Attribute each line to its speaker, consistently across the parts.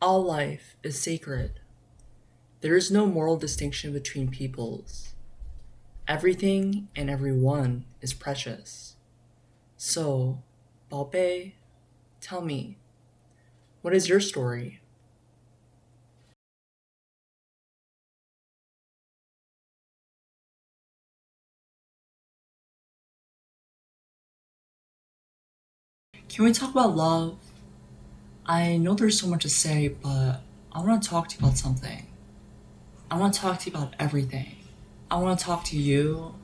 Speaker 1: All life is sacred. There is no moral distinction between peoples. Everything and everyone is precious. So, 宝贝, tell me, what is your story? Can we talk about love? I know there's so much to say, but I want to talk to you about something. I want to talk to you about everything. I want to talk to you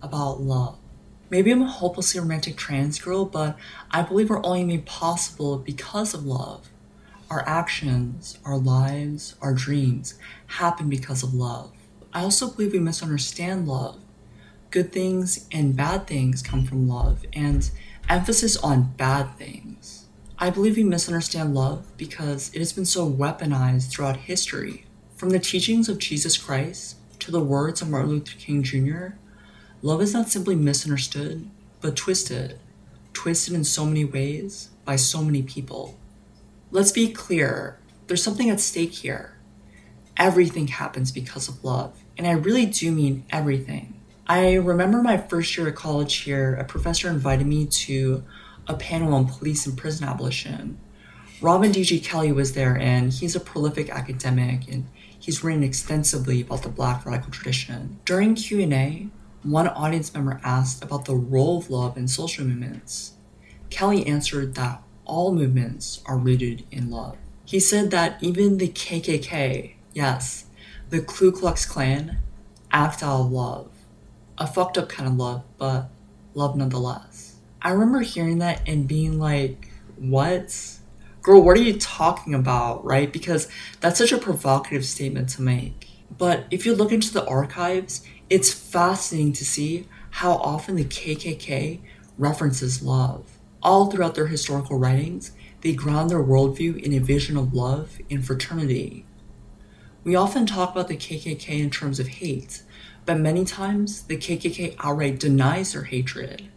Speaker 1: about love. Maybe I'm a hopelessly romantic trans girl, but I believe we're only made possible because of love. Our actions, our lives, our dreams happen because of love. I also believe we misunderstand love. Good things and bad things come from love, and emphasis on bad things. I believe we misunderstand love because it has been so weaponized throughout history. From the teachings of Jesus Christ to the words of Martin Luther King Jr., love is not simply misunderstood, but twisted. Twisted in so many ways by so many people. Let's be clear, there's something at stake here. Everything happens because of love, and I really do mean everything. I remember my first year at college here, a professor invited me to a panel on police and prison abolition. Robin D.G. Kelly was there, and he's a prolific academic, and he's written extensively about the Black radical tradition. During Q&A, one audience member asked about the role of love in social movements. Kelly answered that all movements are rooted in love. He said that even the KKK, yes, the Ku Klux Klan, act out of love. A fucked up kind of love, but love nonetheless. I remember hearing that and being like, what? Girl, what are you talking about, right? Because that's such a provocative statement to make. But if you look into the archives, it's fascinating to see how often the KKK references love. All throughout their historical writings, they ground their worldview in a vision of love and fraternity. We often talk about the KKK in terms of hate, but many times the KKK outright denies their hatred.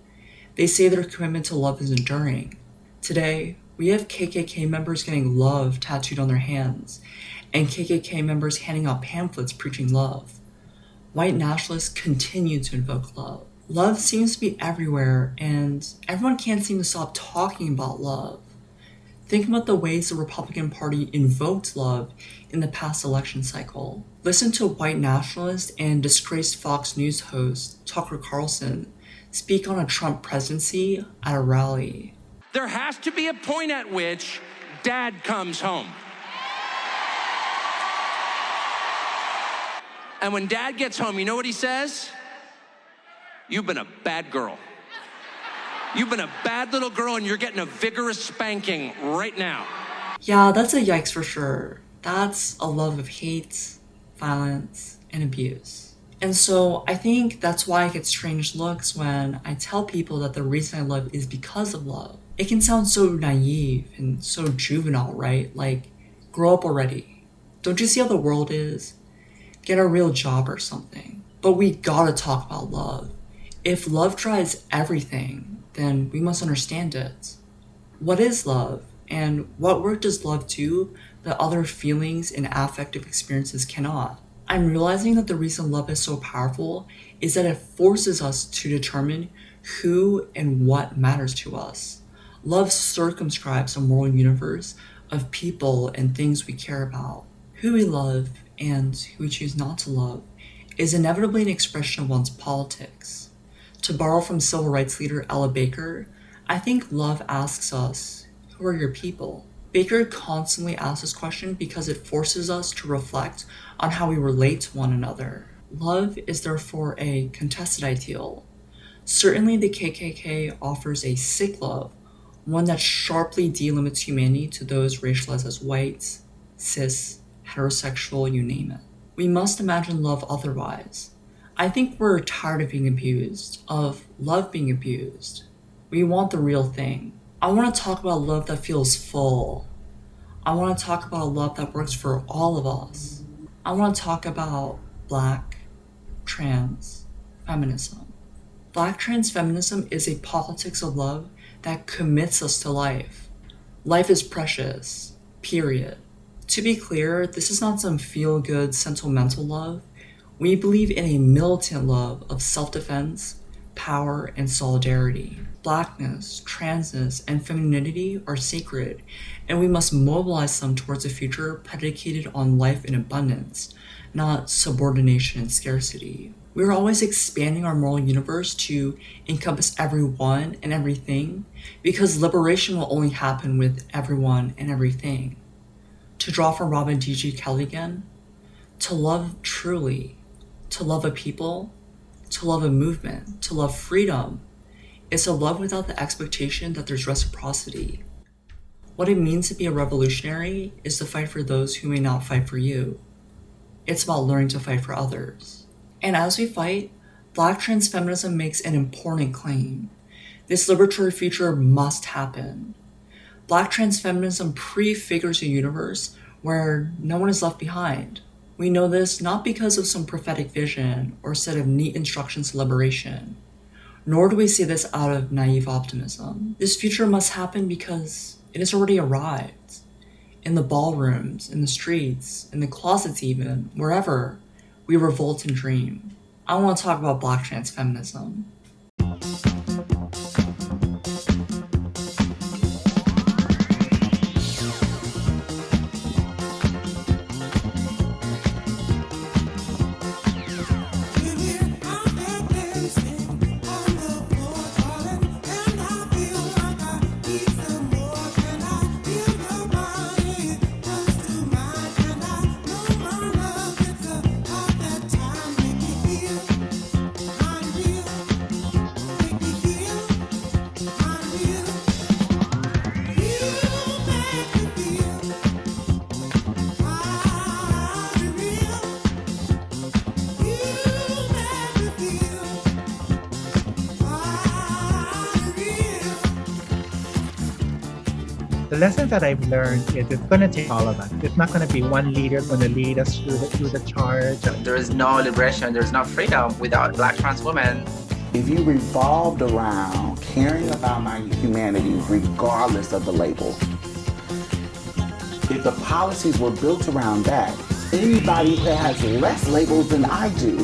Speaker 1: They say their commitment to love is enduring. Today, we have KKK members getting love tattooed on their hands, and KKK members handing out pamphlets preaching love. White nationalists continue to invoke love. Love seems to be everywhere, and everyone can't seem to stop talking about love. Think about the ways the Republican Party invoked love in the past election cycle. Listen to white nationalist and disgraced Fox News host Tucker Carlson speak on a Trump presidency at a rally.
Speaker 2: There has to be a point at which dad comes home. And when dad gets home, you know what he says? You've been a bad girl. You've been a bad little girl and you're getting a vigorous spanking right now.
Speaker 1: Yeah, that's a yikes for sure. That's a love of hate, violence, and abuse. And so I think that's why I get strange looks when I tell people that the reason I love is because of love. It can sound so naive and so juvenile, right? Like, grow up already. Don't you see how the world is? Get a real job or something. But we gotta talk about love. If love drives everything, then we must understand it. What is love? And what work does love do that other feelings and affective experiences cannot? I'm realizing that the reason love is so powerful is that it forces us to determine who and what matters to us. Love circumscribes a moral universe of people and things we care about. Who we love and who we choose not to love is inevitably an expression of one's politics. To borrow from civil rights leader Ella Baker, I think love asks us, who are your people? Baker constantly asks this question because it forces us to reflect on how we relate to one another. Love is therefore a contested ideal. Certainly the KKK offers a sick love, one that sharply delimits humanity to those racialized as white, cis, heterosexual, you name it. We must imagine love otherwise. I think we're tired of being abused, of love being abused. We want the real thing. I want to talk about love that feels full. I want to talk about a love that works for all of us. I want to talk about Black trans feminism. Black trans feminism is a politics of love that commits us to life. Life is precious, period. To be clear, this is not some feel-good sentimental love. We believe in a militant love of self-defense, power, and solidarity. Blackness, transness, and femininity are sacred, and we must mobilize them towards a future predicated on life in abundance, not subordination and scarcity. We are always expanding our moral universe to encompass everyone and everything, because liberation will only happen with everyone and everything. To draw from Robin D.G. Kelley again, to love truly, to love a people, to love a movement, to love freedom, is a love without the expectation that there's reciprocity. What it means to be a revolutionary is to fight for those who may not fight for you. It's about learning to fight for others. And as we fight, Black trans feminism makes an important claim. This liberatory future must happen. Black trans feminism prefigures a universe where no one is left behind. We know this not because of some prophetic vision or set of neat instructions to liberation, nor do we say this out of naive optimism. This future must happen because it has already arrived. In the ballrooms, in the streets, in the closets even, wherever, we revolt and dream. I want to talk about Black trans feminism.
Speaker 3: The lesson that I've learned is it's going to take all of us. It's not going to be one leader going to lead us through the charge.
Speaker 4: There is no liberation, there's no freedom without Black trans women.
Speaker 5: If you revolved around caring about my humanity regardless of the label, if the policies were built around that, anybody who has less labels than I do,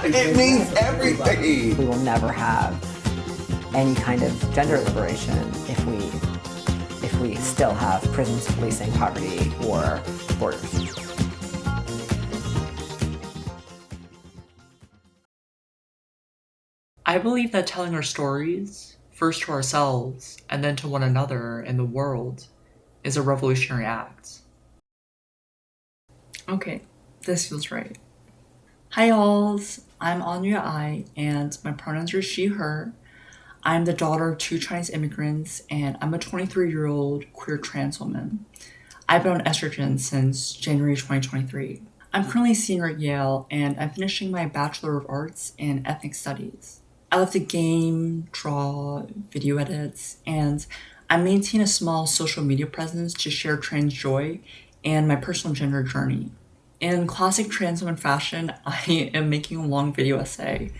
Speaker 5: it means everything.
Speaker 6: We will never have any kind of gender liberation if we still have prisons, policing, poverty, war, borders.
Speaker 1: I believe that telling our stories, first to ourselves and then to one another and the world, is a revolutionary act. Okay, this feels right. Hi alls, I'm Anya Ai, and my pronouns are she, her. I'm the daughter of 2 Chinese immigrants, and I'm a 23-year-old queer trans woman. I've been on estrogen since January 2023. I'm currently a senior at Yale, and I'm finishing my Bachelor of Arts in Ethnic Studies. I love to game, draw, video edits, and I maintain a small social media presence to share trans joy and my personal gender journey. In classic trans woman fashion, I am making a long video essay.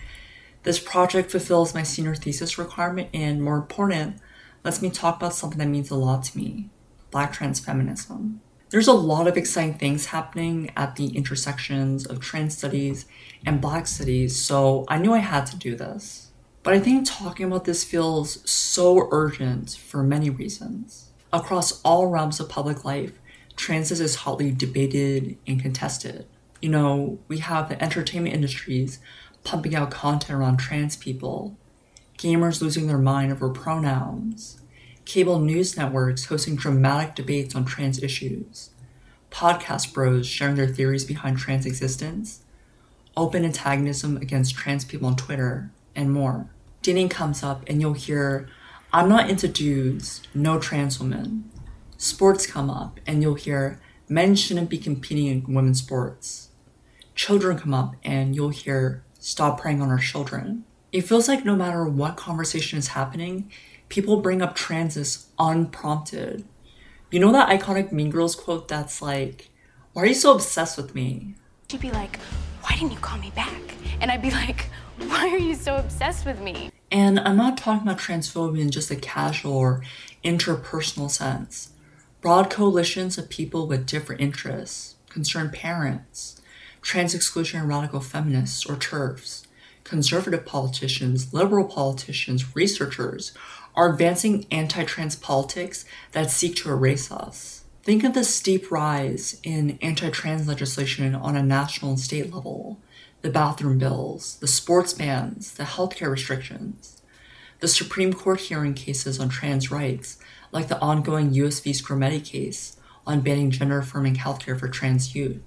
Speaker 1: This project fulfills my senior thesis requirement and, more important, lets me talk about something that means a lot to me, Black trans feminism. There's a lot of exciting things happening at the intersections of trans studies and Black studies, so I knew I had to do this. But I think talking about this feels so urgent for many reasons. Across all realms of public life, transness is hotly debated and contested. You know, we have the entertainment industries pumping out content around trans people, gamers losing their mind over pronouns, cable news networks hosting dramatic debates on trans issues, podcast bros sharing their theories behind trans existence, open antagonism against trans people on Twitter, and more. Dating comes up and you'll hear, "I'm not into dudes, no trans women." Sports come up and you'll hear, "Men shouldn't be competing in women's sports." Children come up and you'll hear, "Stop preying on our children." It feels like no matter what conversation is happening, people bring up transness unprompted. You know that iconic Mean Girls quote that's like, "Why are you so obsessed with me?"
Speaker 7: She'd be like, "Why didn't you call me back?" And I'd be like, "Why are you so obsessed with me?"
Speaker 1: And I'm not talking about transphobia in just a casual or interpersonal sense. Broad coalitions of people with different interests, concerned parents, trans exclusionary radical feminists or TERFs, conservative politicians, liberal politicians, researchers are advancing anti-trans politics that seek to erase us. Think of the steep rise in anti-trans legislation on a national and state level, the bathroom bills, the sports bans, the healthcare restrictions, the Supreme Court hearing cases on trans rights, like the ongoing US v. Scarametti case on banning gender-affirming healthcare for trans youth.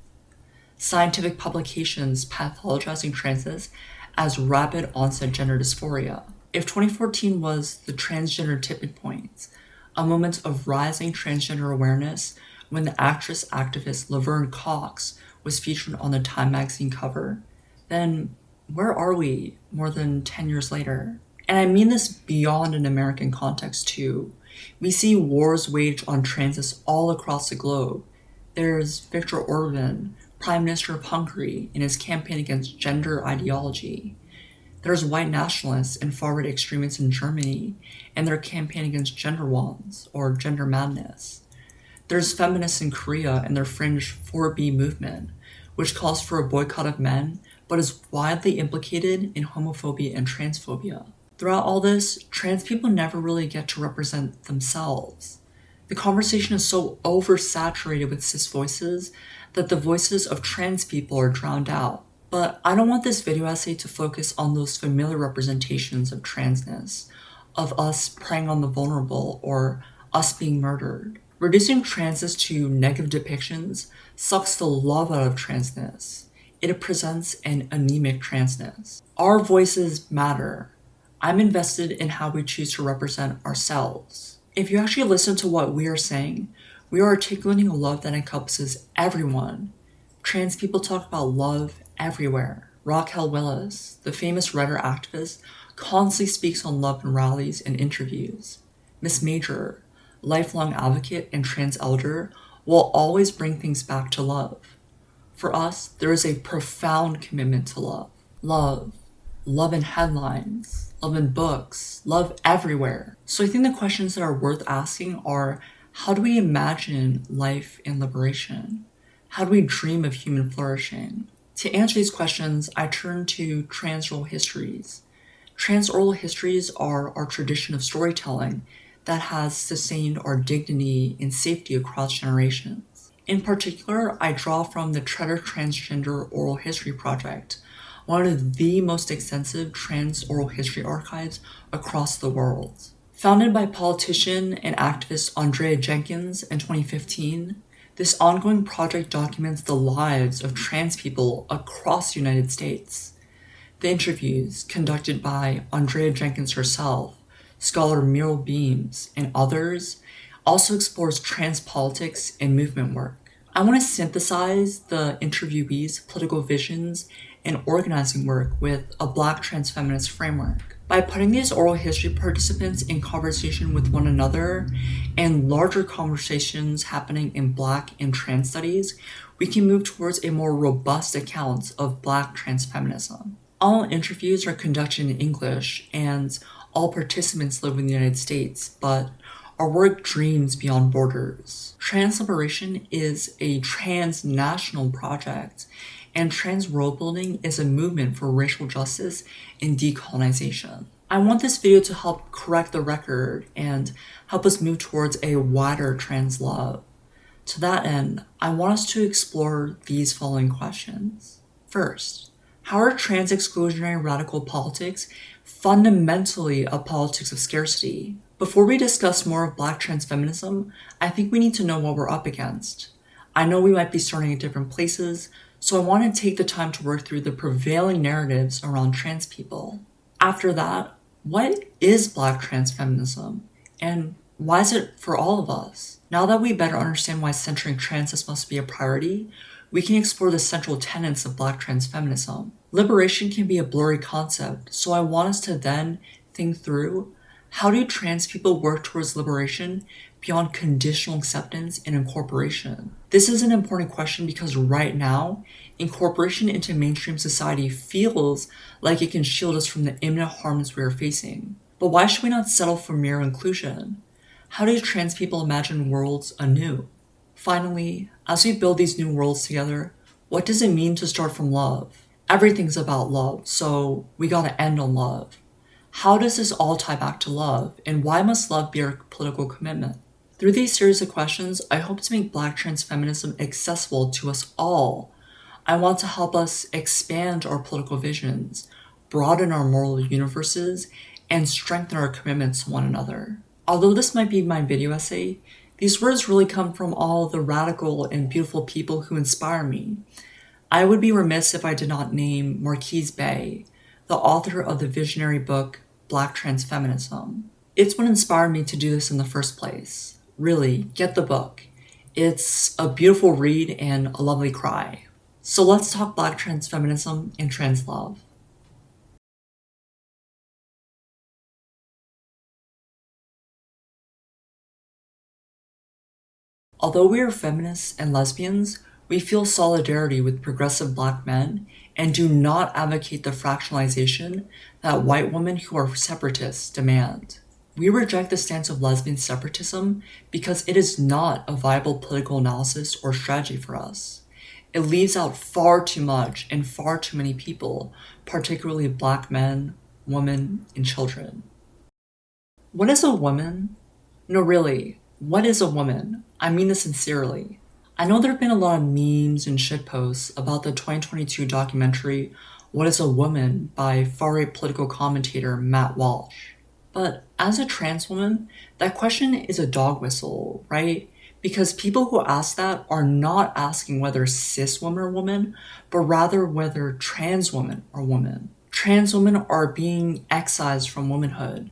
Speaker 1: Scientific publications pathologizing transes as rapid onset gender dysphoria. If 2014 was the transgender tipping point, a moment of rising transgender awareness when the actress activist Laverne Cox was featured on the Time magazine cover, then where are we more than 10 years later? And I mean this beyond an American context too. We see wars waged on transes all across the globe. There's Viktor Orban, Prime Minister of Hungary, in his campaign against gender ideology. There's white nationalists and far-right extremists in Germany and their campaign against gender wands or gender madness. There's feminists in Korea and their fringe 4B movement, which calls for a boycott of men but is widely implicated in homophobia and transphobia. Throughout all this, trans people never really get to represent themselves. The conversation is so oversaturated with cis voices that the voices of trans people are drowned out. But I don't want this video essay to focus on those familiar representations of transness, of us preying on the vulnerable or us being murdered. Reducing transness to negative depictions sucks the love out of transness. It presents an anemic transness. Our voices matter. I'm invested in how we choose to represent ourselves. If you actually listen to what we are saying, we are articulating a love that encompasses everyone. Trans people talk about love everywhere. Raquel Willis, the famous writer activist, constantly speaks on love in rallies and interviews. Miss Major, lifelong advocate and trans elder, will always bring things back to love. For us, there is a profound commitment to love. Love in headlines, love in books, love everywhere. So I think the questions that are worth asking are, how do we imagine life in liberation? How do we dream of human flourishing? To answer these questions, I turn to trans oral histories. Trans oral histories are our tradition of storytelling that has sustained our dignity and safety across generations. In particular, I draw from the Tretter Transgender Oral History Project, one of the most extensive trans oral history archives across the world. Founded by politician and activist Andrea Jenkins in 2015, this ongoing project documents the lives of trans people across the United States. The interviews, conducted by Andrea Jenkins herself, scholar Muriel Beams, and others, also explores trans politics and movement work. I want to synthesize the interviewees' political visions and organizing work with a Black trans feminist framework. By putting these oral history participants in conversation with one another and larger conversations happening in Black and trans studies, we can move towards a more robust account of Black trans feminism. All interviews are conducted in English and all participants live in the United States, but our work dreams beyond borders. Trans liberation is a transnational project, and trans world building is a movement for racial justice and decolonization. I want this video to help correct the record and help us move towards a wider trans love. To that end, I want us to explore these following questions. First, how are trans exclusionary radical politics fundamentally a politics of scarcity? Before we discuss more of Black trans feminism, I think we need to know what we're up against. I know we might be starting at different places, so I want to take the time to work through the prevailing narratives around trans people. After that, what is Black trans feminism? And why is it for all of us? Now that we better understand why centering transness must be a priority, we can explore the central tenets of Black trans feminism. Liberation can be a blurry concept, so I want us to then think through, how do trans people work towards liberation beyond conditional acceptance and incorporation? This is an important question because right now, incorporation into mainstream society feels like it can shield us from the imminent harms we are facing. But why should we not settle for mere inclusion? How do trans people imagine worlds anew? Finally, as we build these new worlds together, what does it mean to start from love? Everything's about love, so we gotta end on love. How does this all tie back to love, and why must love be our political commitment? Through these series of questions, I hope to make Black trans feminism accessible to us all. I want to help us expand our political visions, broaden our moral universes, and strengthen our commitments to one another. Although this might be my video essay, these words really come from all the radical and beautiful people who inspire me. I would be remiss if I did not name Marquise Bey, the author of the visionary book Black Trans Feminism. It's what inspired me to do this in the first place. Really, get the book. It's a beautiful read and a lovely cry. So let's talk Black trans feminism and trans love. Although we are feminists and lesbians, we feel solidarity with progressive Black men and do not advocate the fractionalization that white women who are separatists demand. We reject the stance of lesbian separatism because it is not a viable political analysis or strategy for us. It leaves out far too much and far too many people, particularly Black men, women, and children. What is a woman? No, really, what is a woman? I mean this sincerely. I know there have been a lot of memes and shitposts about the 2022 documentary What is a Woman by far-right political commentator Matt Walsh. But as a trans woman, that question is a dog whistle, right? Because people who ask that are not asking whether cis women are women, but rather whether trans women are women. Trans women are being excised from womanhood.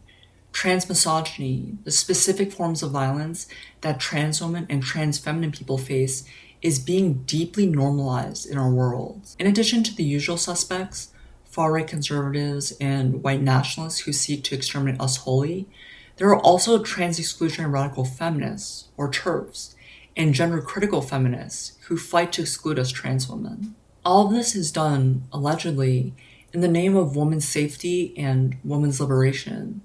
Speaker 1: Trans misogyny, the specific forms of violence that trans women and trans feminine people face, is being deeply normalized in our world. In addition to the usual suspects, far-right conservatives and white nationalists who seek to exterminate us wholly, there are also trans-exclusionary radical feminists, or TERFs, and gender-critical feminists who fight to exclude us trans women. All of this is done, allegedly, in the name of women's safety and women's liberation.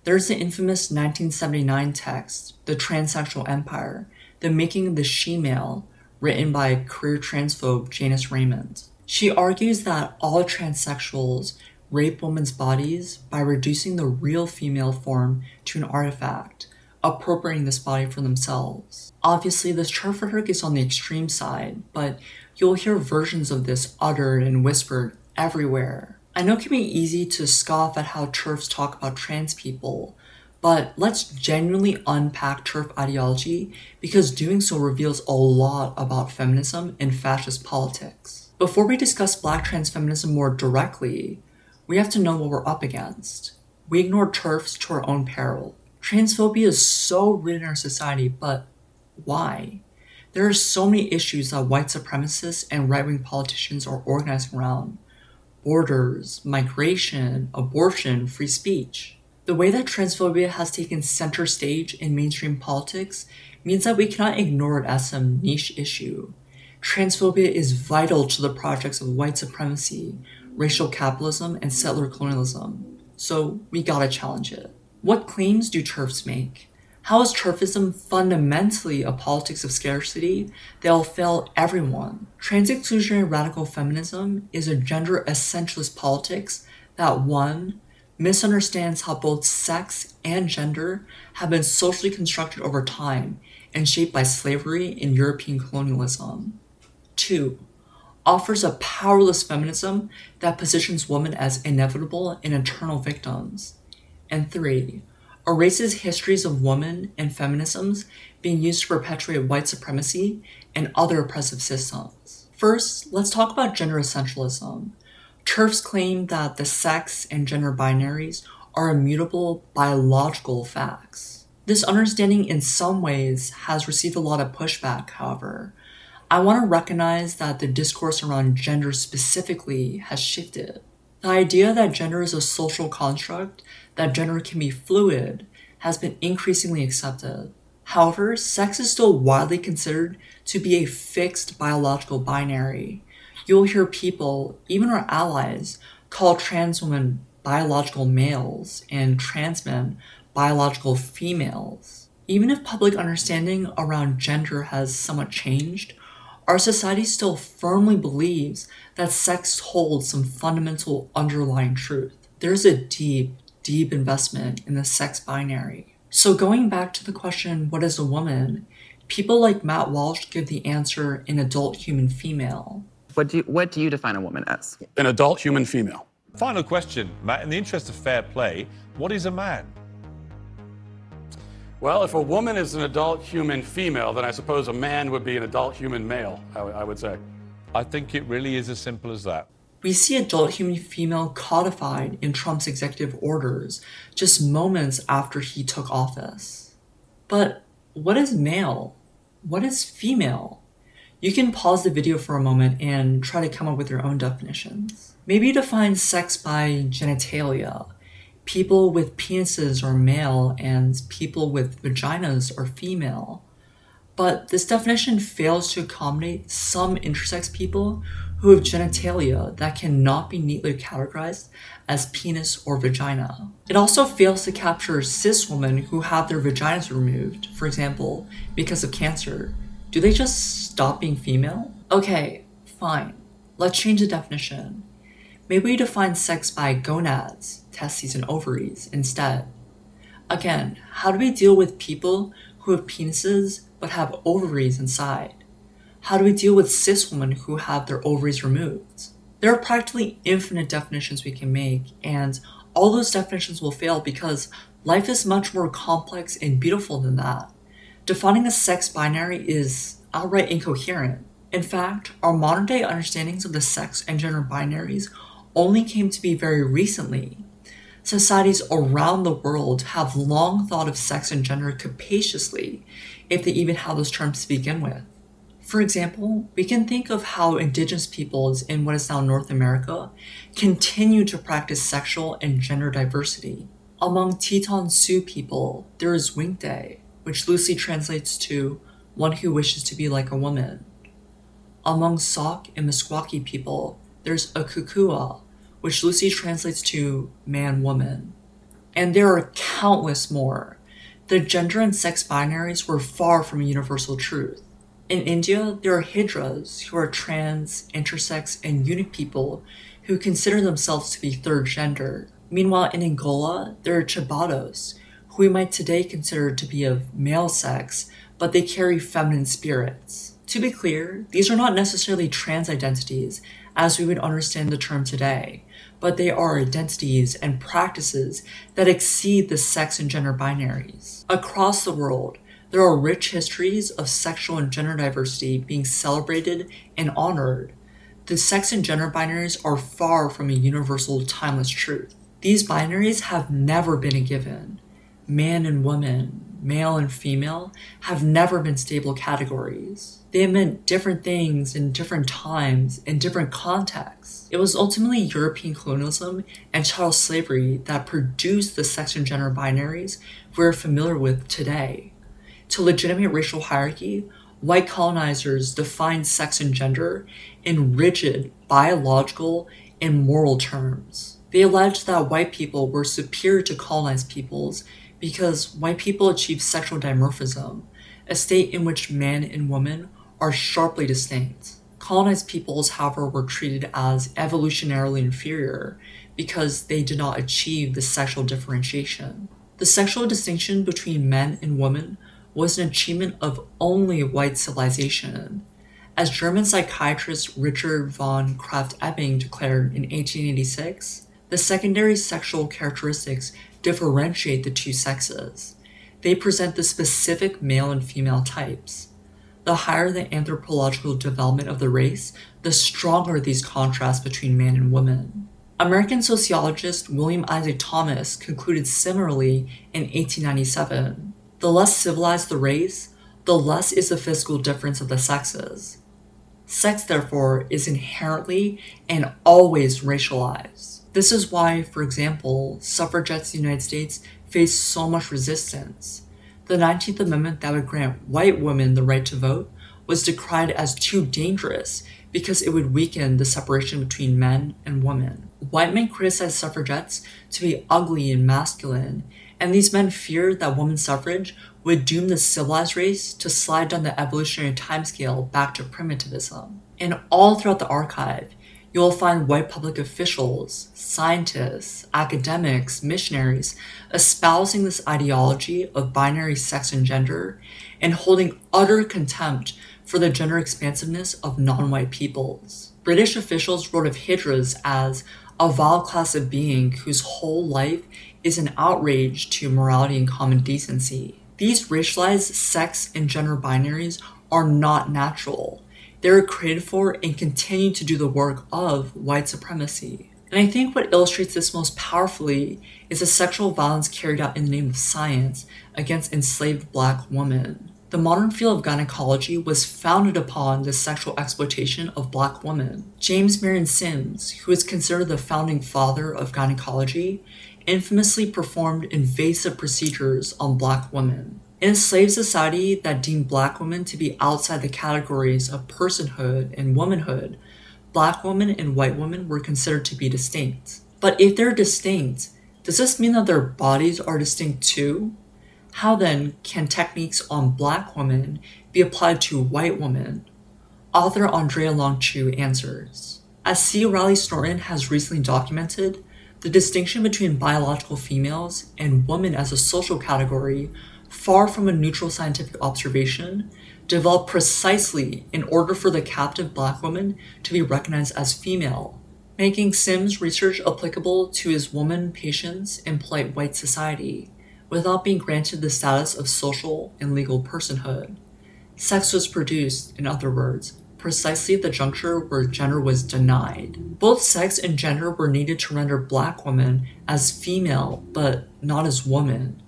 Speaker 1: There's the infamous 1979 text, The Transsexual Empire, The Making of the She-Male, written by career transphobe Janice Raymond. She argues that all transsexuals rape women's bodies by reducing the real female form to an artifact, appropriating this body for themselves. Obviously, this TERF rhetoric is on the extreme side, but you'll hear versions of this uttered and whispered everywhere. I know it can be easy to scoff at how TERFs talk about trans people, but let's genuinely unpack TERF ideology because doing so reveals a lot about feminism and fascist politics. Before we discuss Black trans feminism more directly, we have to know what we're up against. We ignore TERFs to our own peril. Transphobia is so rooted in our society, but why? There are so many issues that white supremacists and right-wing politicians are organizing around. Borders, migration, abortion, free speech. The way that transphobia has taken center stage in mainstream politics means that we cannot ignore it as some niche issue. Transphobia is vital to the projects of white supremacy, racial capitalism, and settler colonialism, so we gotta challenge it. What claims do TERFs make? How is TERFism fundamentally a politics of scarcity that will fail everyone? Trans-exclusionary radical feminism is a gender essentialist politics that, one, misunderstands how both sex and gender have been socially constructed over time and shaped by slavery and European colonialism. 2, offers a powerless feminism that positions women as inevitable and eternal victims. And 3, erases histories of women and feminisms being used to perpetuate white supremacy and other oppressive systems. First, let's talk about gender essentialism. TERFs claim that the sex and gender binaries are immutable biological facts. This understanding in some ways has received a lot of pushback, however. I want to recognize that the discourse around gender specifically has shifted. The idea that gender is a social construct, that gender can be fluid, has been increasingly accepted. However, sex is still widely considered to be a fixed biological binary. You'll hear people, even our allies, call trans women biological males and trans men biological females. Even if public understanding around gender has somewhat changed, our society still firmly believes that sex holds some fundamental underlying truth. There's a deep, deep investment in the sex binary. So going back to the question, what is a woman? People like Matt Walsh give the answer an adult human female.
Speaker 8: What do you define a woman as?
Speaker 9: An adult human female.
Speaker 10: Final question, Matt. In the interest of fair play, what is a man?
Speaker 9: Well, if a woman is an adult human female, then I suppose a man would be an adult human male, I would say.
Speaker 10: I think it really is as simple as that.
Speaker 1: We see adult human female codified in Trump's executive orders just moments after he took office. But what is male? What is female? You can pause the video for a moment and try to come up with your own definitions. Maybe you define sex by genitalia. People with penises are male and people with vaginas are female. But this definition fails to accommodate some intersex people who have genitalia that cannot be neatly categorized as penis or vagina. It also fails to capture cis women who have their vaginas removed, for example, because of cancer. Do they just stop being female? Okay, fine. Let's change the definition. Maybe we define sex by gonads, testes, and ovaries instead. Again, how do we deal with people who have penises but have ovaries inside? How do we deal with cis women who have their ovaries removed? There are practically infinite definitions we can make, and all those definitions will fail because life is much more complex and beautiful than that. Defining a sex binary is outright incoherent. In fact, our modern day understandings of the sex and gender binaries only came to be very recently. Societies around the world have long thought of sex and gender capaciously, if they even have those terms to begin with. For example, we can think of how indigenous peoples in what is now North America continue to practice sexual and gender diversity. Among Teton Sioux people, there is Winkte, which loosely translates to one who wishes to be like a woman. Among Sauk and Meskwaki people, there's a Kukua, which loosely translates to man-woman. And there are countless more. The gender and sex binaries were far from a universal truth. In India, there are Hijras, who are trans, intersex, and eunuch people who consider themselves to be third gender. Meanwhile, in Angola, there are Chabados, who we might today consider to be of male sex, but they carry feminine spirits. To be clear, these are not necessarily trans identities, as we would understand the term today, but they are identities and practices that exceed the sex and gender binaries. Across the world, there are rich histories of sexual and gender diversity being celebrated and honored. The sex and gender binaries are far from a universal, timeless truth. These binaries have never been a given. Man and woman, male and female, have never been stable categories. They have meant different things in different times, in different contexts. It was ultimately European colonialism and chattel slavery that produced the sex and gender binaries we're familiar with today. To legitimate racial hierarchy, white colonizers defined sex and gender in rigid, biological, and moral terms. They alleged that white people were superior to colonized peoples because white people achieved sexual dimorphism, a state in which man and woman are sharply distinct. Colonized peoples, however, were treated as evolutionarily inferior because they did not achieve the sexual differentiation. The sexual distinction between men and women was an achievement of only white civilization. As German psychiatrist Richard von Krafft-Ebing declared in 1886, the secondary sexual characteristics differentiate the two sexes. They present the specific male and female types. The higher the anthropological development of the race, the stronger these contrasts between man and woman. American sociologist William Isaac Thomas concluded similarly in 1897. The less civilized the race, the less is the physical difference of the sexes. Sex, therefore, is inherently and always racialized. This is why, for example, suffragettes in the United States face so much resistance. The 19th Amendment that would grant white women the right to vote was decried as too dangerous because it would weaken the separation between men and women. White men criticized suffragettes to be ugly and masculine, And these men feared that women's suffrage would doom the civilized race to slide down the evolutionary timescale back to primitivism. And all throughout the archive, you will find white public officials, scientists, academics, missionaries espousing this ideology of binary sex and gender and holding utter contempt for the gender expansiveness of non-white peoples. British officials wrote of hijras as a vile class of being whose whole life is an outrage to morality and common decency. These racialized sex and gender binaries are not natural. They are created for and continue to do the work of white supremacy. And I think what illustrates this most powerfully is the sexual violence carried out in the name of science against enslaved black women. The modern field of gynecology was founded upon the sexual exploitation of black women. James Marion Sims, who is considered the founding father of gynecology, infamously performed invasive procedures on black women. In a slave society that deemed black women to be outside the categories of personhood and womanhood, black women and white women were considered to be distinct. But if they're distinct, does this mean that their bodies are distinct too? How then can techniques on black women be applied to white women? Author Andrea Long-Chu answers. As C. Riley Snorton has recently documented, the distinction between biological females and women as a social category, far from a neutral scientific observation, developed precisely in order for the captive black woman to be recognized as female, making Sims' research applicable to his woman patients in polite white society, without being granted the status of social and legal personhood. Sex was produced, in other words, precisely at the juncture where gender was denied. Both sex and gender were needed to render black women as female, but not as woman.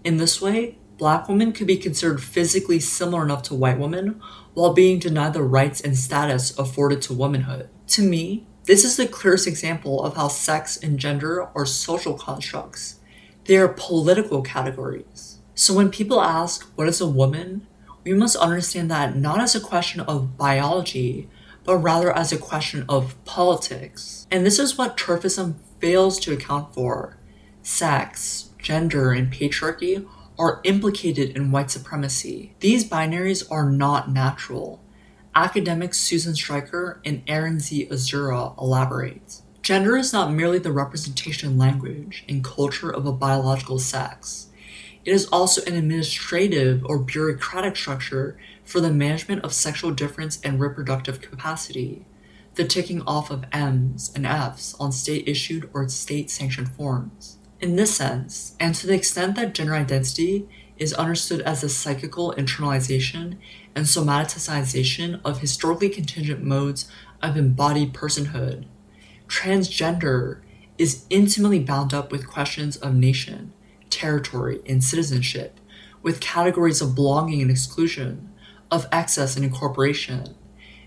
Speaker 1: In this way, black women could be considered physically similar enough to white women while being denied the rights and status afforded to womanhood. To me, this is the clearest example of how sex and gender are social constructs. They are political categories. So when people ask, what is a woman? We must understand that not as a question of biology, but rather as a question of politics. And this is what TERFism fails to account for. Sex, gender, and patriarchy are implicated in white supremacy. These binaries are not natural. Academics Susan Stryker and Aaron Z. Azura elaborate. Gender is not merely the representation, language, and culture of a biological sex. It is also an administrative or bureaucratic structure for the management of sexual difference and reproductive capacity, the ticking off of M's and F's on state-issued or state-sanctioned forms. In this sense, and to the extent that gender identity is understood as the psychical internalization and somaticization of historically contingent modes of embodied personhood, transgender is intimately bound up with questions of nation, territory, and citizenship, with categories of belonging and exclusion, of excess and incorporation,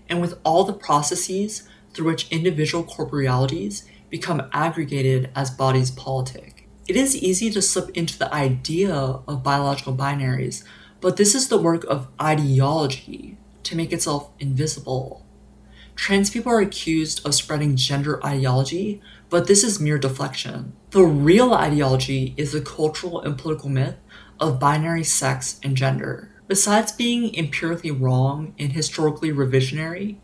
Speaker 1: and with all the processes through which individual corporealities become aggregated as bodies politic. It is easy to slip into the idea of biological binaries, but this is the work of ideology to make itself invisible. Trans people are accused of spreading gender ideology, but this is mere deflection. The real ideology is the cultural and political myth of binary sex and gender. Besides being empirically wrong and historically revisionary,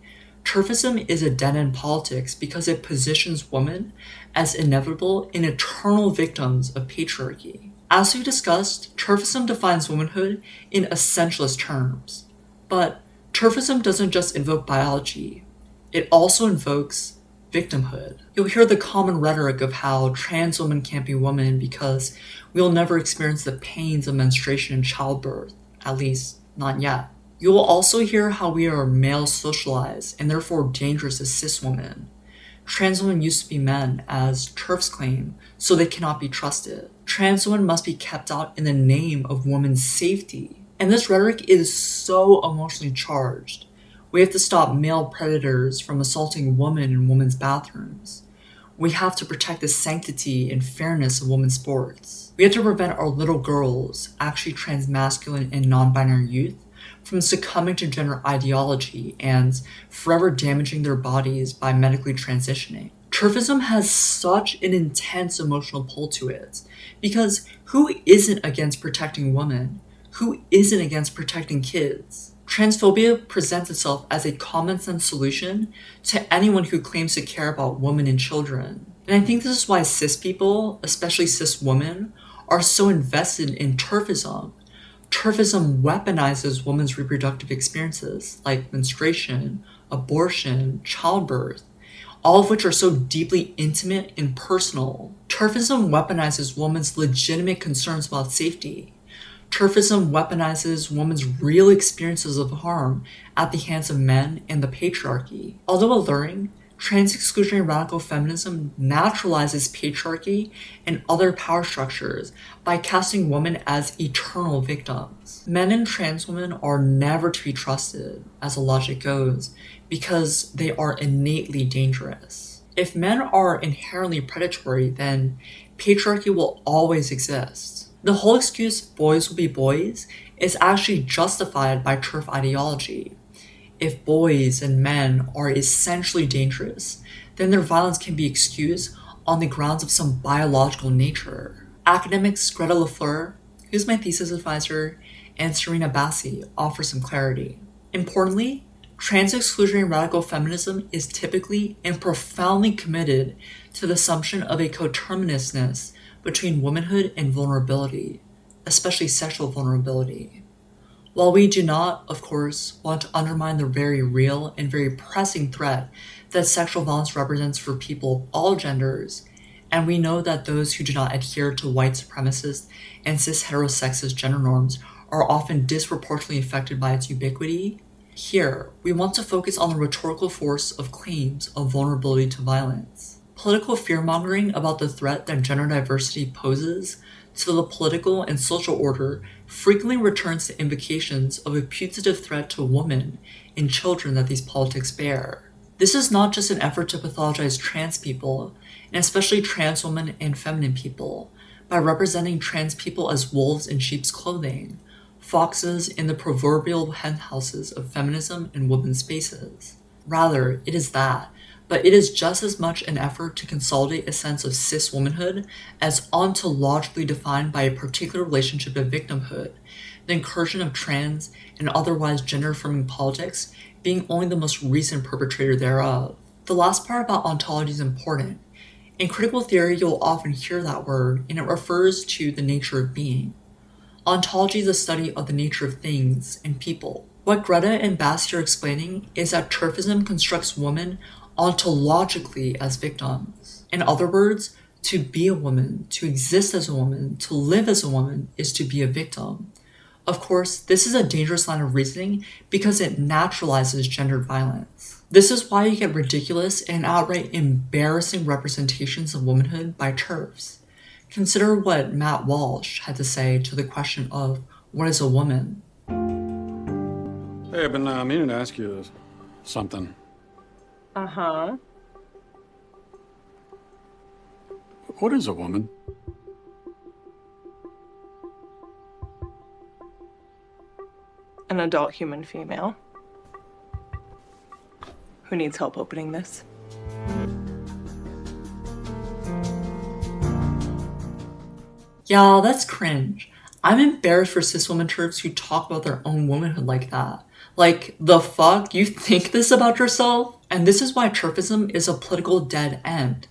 Speaker 1: TERFism is a dead-end politics because it positions women as inevitable and eternal victims of patriarchy. As we discussed, TERFism defines womanhood in essentialist terms. But TERFism doesn't just invoke biology, it also invokes victimhood. You'll hear the common rhetoric of how trans women can't be women because we'll never experience the pains of menstruation and childbirth, at least not yet. You will also hear how we are male socialized and therefore dangerous as cis women. Trans women used to be men, as TERFs claim, so they cannot be trusted. Trans women must be kept out in the name of women's safety. And this rhetoric is so emotionally charged. We have to stop male predators from assaulting women in women's bathrooms. We have to protect the sanctity and fairness of women's sports. We have to prevent our little girls, actually transmasculine and non-binary youth, from succumbing to gender ideology and forever damaging their bodies by medically transitioning. TERFism has such an intense emotional pull to it, because who isn't against protecting women? Who isn't against protecting kids? Transphobia presents itself as a common sense solution to anyone who claims to care about women and children. And I think this is why cis people, especially cis women, are so invested in TERFism. TERFism weaponizes women's reproductive experiences like menstruation, abortion, childbirth, all of which are so deeply intimate and personal. TERFism weaponizes women's legitimate concerns about safety. TERFism weaponizes women's real experiences of harm at the hands of men and the patriarchy. Although alluring, trans-exclusionary radical feminism naturalizes patriarchy and other power structures by casting women as eternal victims. Men and trans women are never to be trusted, as the logic goes, because they are innately dangerous. If men are inherently predatory, then patriarchy will always exist. The whole excuse boys will be boys is actually justified by TERF ideology. If boys and men are essentially dangerous, then their violence can be excused on the grounds of some biological nature. Academics Greta Lafleur, who's my thesis advisor, and Serena Bassi offer some clarity. Importantly, trans-exclusionary radical feminism is typically and profoundly committed to the assumption of a coterminousness between womanhood and vulnerability, especially sexual vulnerability. While we do not, of course, want to undermine the very real and very pressing threat that sexual violence represents for people of all genders, and we know that those who do not adhere to white supremacist and cis heterosexist gender norms are often disproportionately affected by its ubiquity, here we want to focus on the rhetorical force of claims of vulnerability to violence. Political fear-mongering about the threat that gender diversity poses to the political and social order frequently returns to implications of a putative threat to women and children that these politics bear. This is not just an effort to pathologize trans people, and especially trans women and feminine people, by representing trans people as wolves in sheep's clothing, foxes in the proverbial henhouses of feminism and women's spaces. Rather, it is that, but it is just as much an effort to consolidate a sense of cis womanhood as ontologically defined by a particular relationship of victimhood, the incursion of trans and otherwise gender-affirming politics being only the most recent perpetrator thereof. The last part about ontology is important. In critical theory, you'll often hear that word, and it refers to the nature of being. Ontology is a study of the nature of things and people. What Greta and Bassi are explaining is that TERFism constructs women ontologically as victims. In other words, to be a woman, to exist as a woman, to live as a woman is to be a victim. Of course, this is a dangerous line of reasoning because it naturalizes gendered violence. This is why you get ridiculous and outright embarrassing representations of womanhood by TERFs. Consider what Matt Walsh had to say to the question of what is a woman.
Speaker 9: Hey, I've been meaning to ask you something.
Speaker 11: Uh-huh.
Speaker 9: What is a woman?
Speaker 11: An adult human female. Who needs help opening this?
Speaker 1: Yeah, that's cringe. I'm embarrassed for cis women TERFs who talk about their own womanhood like that. Like, the fuck? You think this about yourself? And this is why TERFism is a political dead end.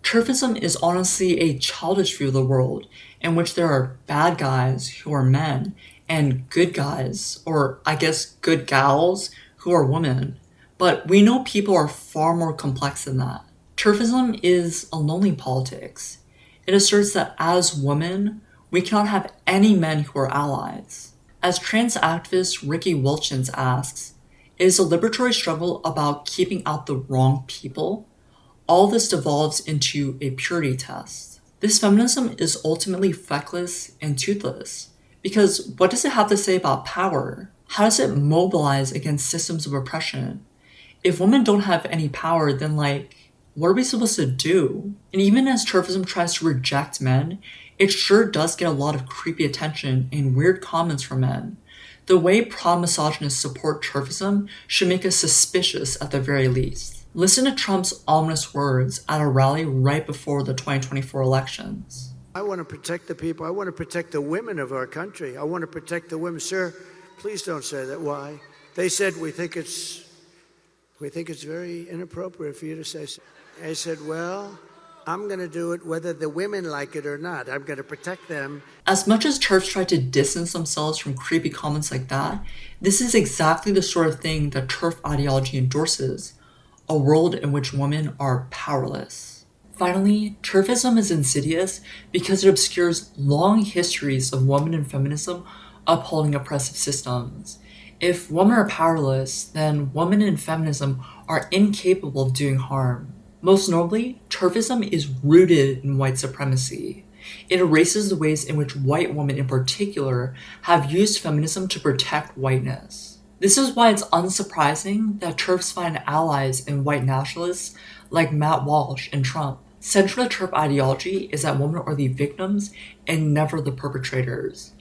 Speaker 1: TERFism is honestly a childish view of the world, in which there are bad guys who are men, and good guys, or I guess good gals, who are women. But we know people are far more complex than that. TERFism is a lonely politics. It asserts that as women, we cannot have any men who are allies. As trans activist Ricky Wilchins asks, is a liberatory struggle about keeping out the wrong people? All this devolves into a purity test. This feminism is ultimately feckless and toothless, because what does it have to say about power? How does it mobilize against systems of oppression? If women don't have any power, then what are we supposed to do? And even as TERFism tries to reject men, it sure does get a lot of creepy attention and weird comments from men. The way pro-misogynists support TERFism should make us suspicious at the very least. Listen to Trump's ominous words at a rally right before the 2024 elections.
Speaker 12: I want to protect the people. I want to protect the women of our country. I want to protect the women. Sir, please don't say that. Why? They said, we think it's very inappropriate for you to say so. I said, well, I'm going to do it whether the women like it or not. I'm going to protect them.
Speaker 1: As much as TERFs try to distance themselves from creepy comments like that, this is exactly the sort of thing that TERF ideology endorses, a world in which women are powerless. Finally, TERFism is insidious because it obscures long histories of women in feminism upholding oppressive systems. If women are powerless, then women in feminism are incapable of doing harm. Most notably, TERFism is rooted in white supremacy. It erases the ways in which white women in particular have used feminism to protect whiteness. This is why it's unsurprising that TERFs find allies in white nationalists like Matt Walsh and Trump. Central to TERF ideology is that women are the victims and never the perpetrators.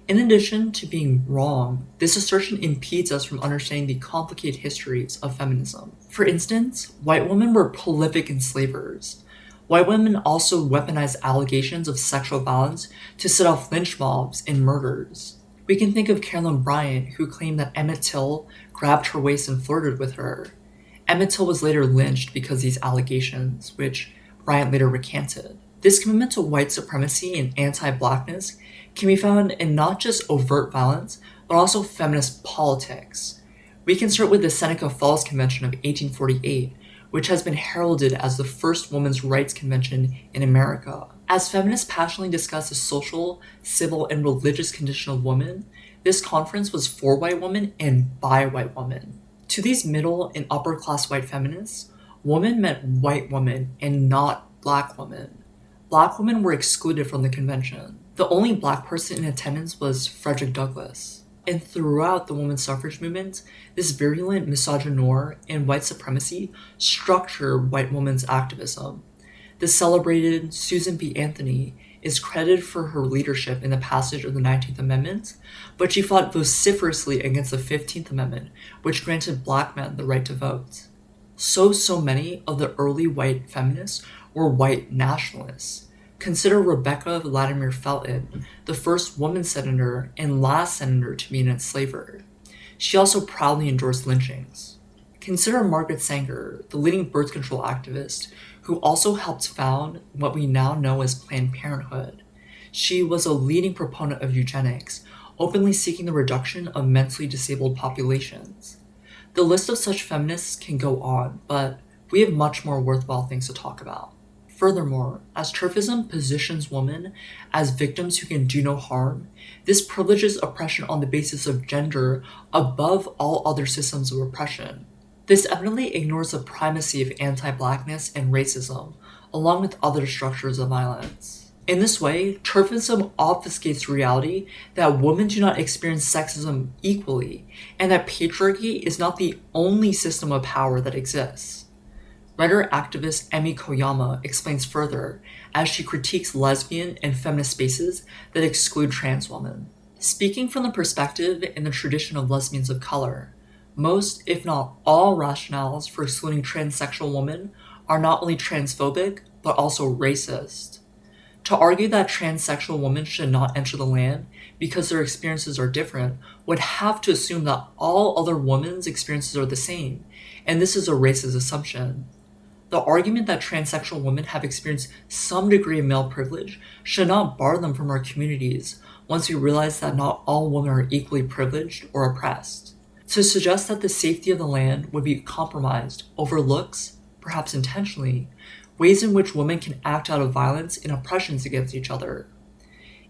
Speaker 1: In addition to being wrong, this assertion impedes us from understanding the complicated histories of feminism. For instance, white women were prolific enslavers. White women also weaponized allegations of sexual violence to set off lynch mobs and murders. We can think of Carolyn Bryant, who claimed that Emmett Till grabbed her waist and flirted with her. Emmett Till was later lynched because of these allegations, which Bryant later recanted. This commitment to white supremacy and anti-blackness can be found in not just overt violence, but also feminist politics. We can start with the Seneca Falls Convention of 1848, which has been heralded as the first women's rights convention in America. As feminists passionately discuss the social, civil, and religious condition of women, this conference was for white women and by white women. To these middle and upper class white feminists, women meant white women and not black women. Black women were excluded from the convention. The only black person in attendance was Frederick Douglass. And throughout the women's suffrage movement, this virulent misogynoir and white supremacy structured white women's activism. The celebrated Susan B. Anthony is credited for her leadership in the passage of the 19th Amendment, but she fought vociferously against the 15th Amendment, which granted black men the right to vote. So many of the early white feminists were white nationalists. Consider Rebecca Vladimir Felton, the first woman senator and last senator to be an enslaver. She also proudly endorsed lynchings. Consider Margaret Sanger, the leading birth control activist, who also helped found what we now know as Planned Parenthood. She was a leading proponent of eugenics, openly seeking the reduction of mentally disabled populations. The list of such feminists can go on, but we have much more worthwhile things to talk about. Furthermore, as TERFism positions women as victims who can do no harm, this privileges oppression on the basis of gender above all other systems of oppression. This evidently ignores the primacy of anti-blackness and racism, along with other structures of violence. In this way, TERFism obfuscates the reality that women do not experience sexism equally, and that patriarchy is not the only system of power that exists. Writer-activist Emi Koyama explains further as she critiques lesbian and feminist spaces that exclude trans women. Speaking from the perspective and the tradition of lesbians of color, most, if not all, rationales for excluding transsexual women are not only transphobic, but also racist. To argue that transsexual women should not enter the land because their experiences are different would have to assume that all other women's experiences are the same, and this is a racist assumption. The argument that transsexual women have experienced some degree of male privilege should not bar them from our communities once we realize that not all women are equally privileged or oppressed. To suggest that the safety of the land would be compromised overlooks, perhaps intentionally, ways in which women can act out of violence and oppressions against each other.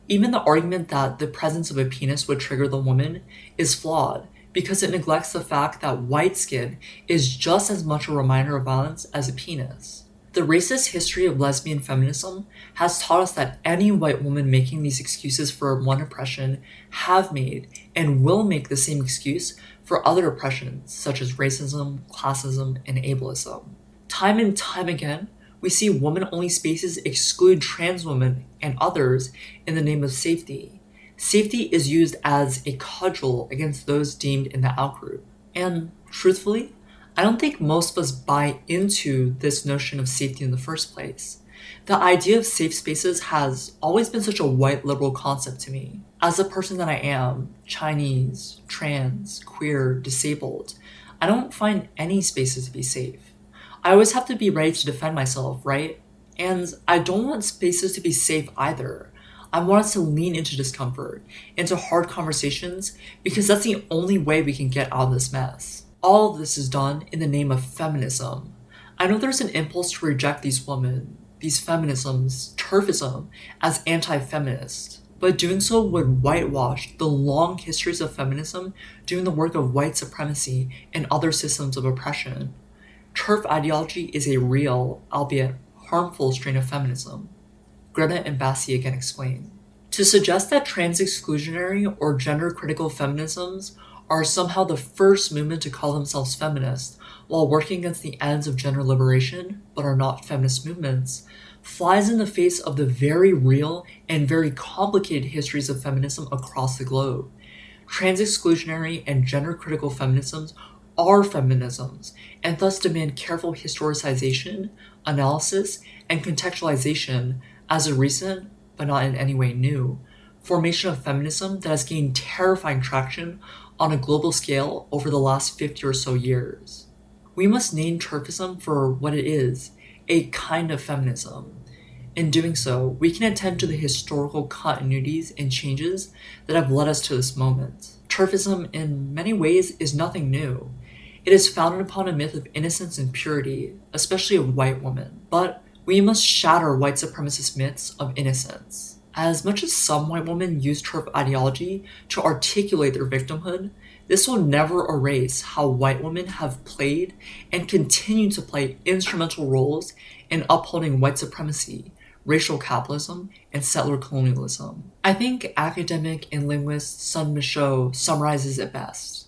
Speaker 1: Even the argument that the presence of a penis would trigger the woman is flawed, because it neglects the fact that white skin is just as much a reminder of violence as a penis. The racist history of lesbian feminism has taught us that any white woman making these excuses for one oppression have made and will make the same excuse for other oppressions such as racism, classism, and ableism. Time and time again, we see women-only spaces exclude trans women and others in the name of safety. Safety is used as a cudgel against those deemed in the outgroup. And truthfully, I don't think most of us buy into this notion of safety in the first place. The idea of safe spaces has always been such a white liberal concept to me. As a person that I am, Chinese, trans, queer, disabled, I don't find any spaces to be safe. I always have to be ready to defend myself, right? And I don't want spaces to be safe either. I want us to lean into discomfort, into hard conversations, because that's the only way we can get out of this mess. All of this is done in the name of feminism. I know there's an impulse to reject these women, these feminisms, TERFism, as anti-feminist, but doing so would whitewash the long histories of feminism doing the work of white supremacy and other systems of oppression. TERF ideology is a real, albeit harmful, strain of feminism. Greta and Bassi again explain. To suggest that trans-exclusionary or gender-critical feminisms are somehow the first movement to call themselves feminist while working against the ends of gender liberation, but are not feminist movements, flies in the face of the very real and very complicated histories of feminism across the globe. Trans-exclusionary and gender-critical feminisms are feminisms, and thus demand careful historicization, analysis, and contextualization as a recent, but not in any way new, formation of feminism that has gained terrifying traction on a global scale over the last 50 or so years. We must name TERFism for what it is, a kind of feminism. In doing so, we can attend to the historical continuities and changes that have led us to this moment. TERFism, in many ways, is nothing new. It is founded upon a myth of innocence and purity, especially of white women. But we must shatter white supremacist myths of innocence. As much as some white women use TERF ideology to articulate their victimhood, this will never erase how white women have played and continue to play instrumental roles in upholding white supremacy, racial capitalism, and settler colonialism. I think academic and linguist Sun Michaud summarizes it best.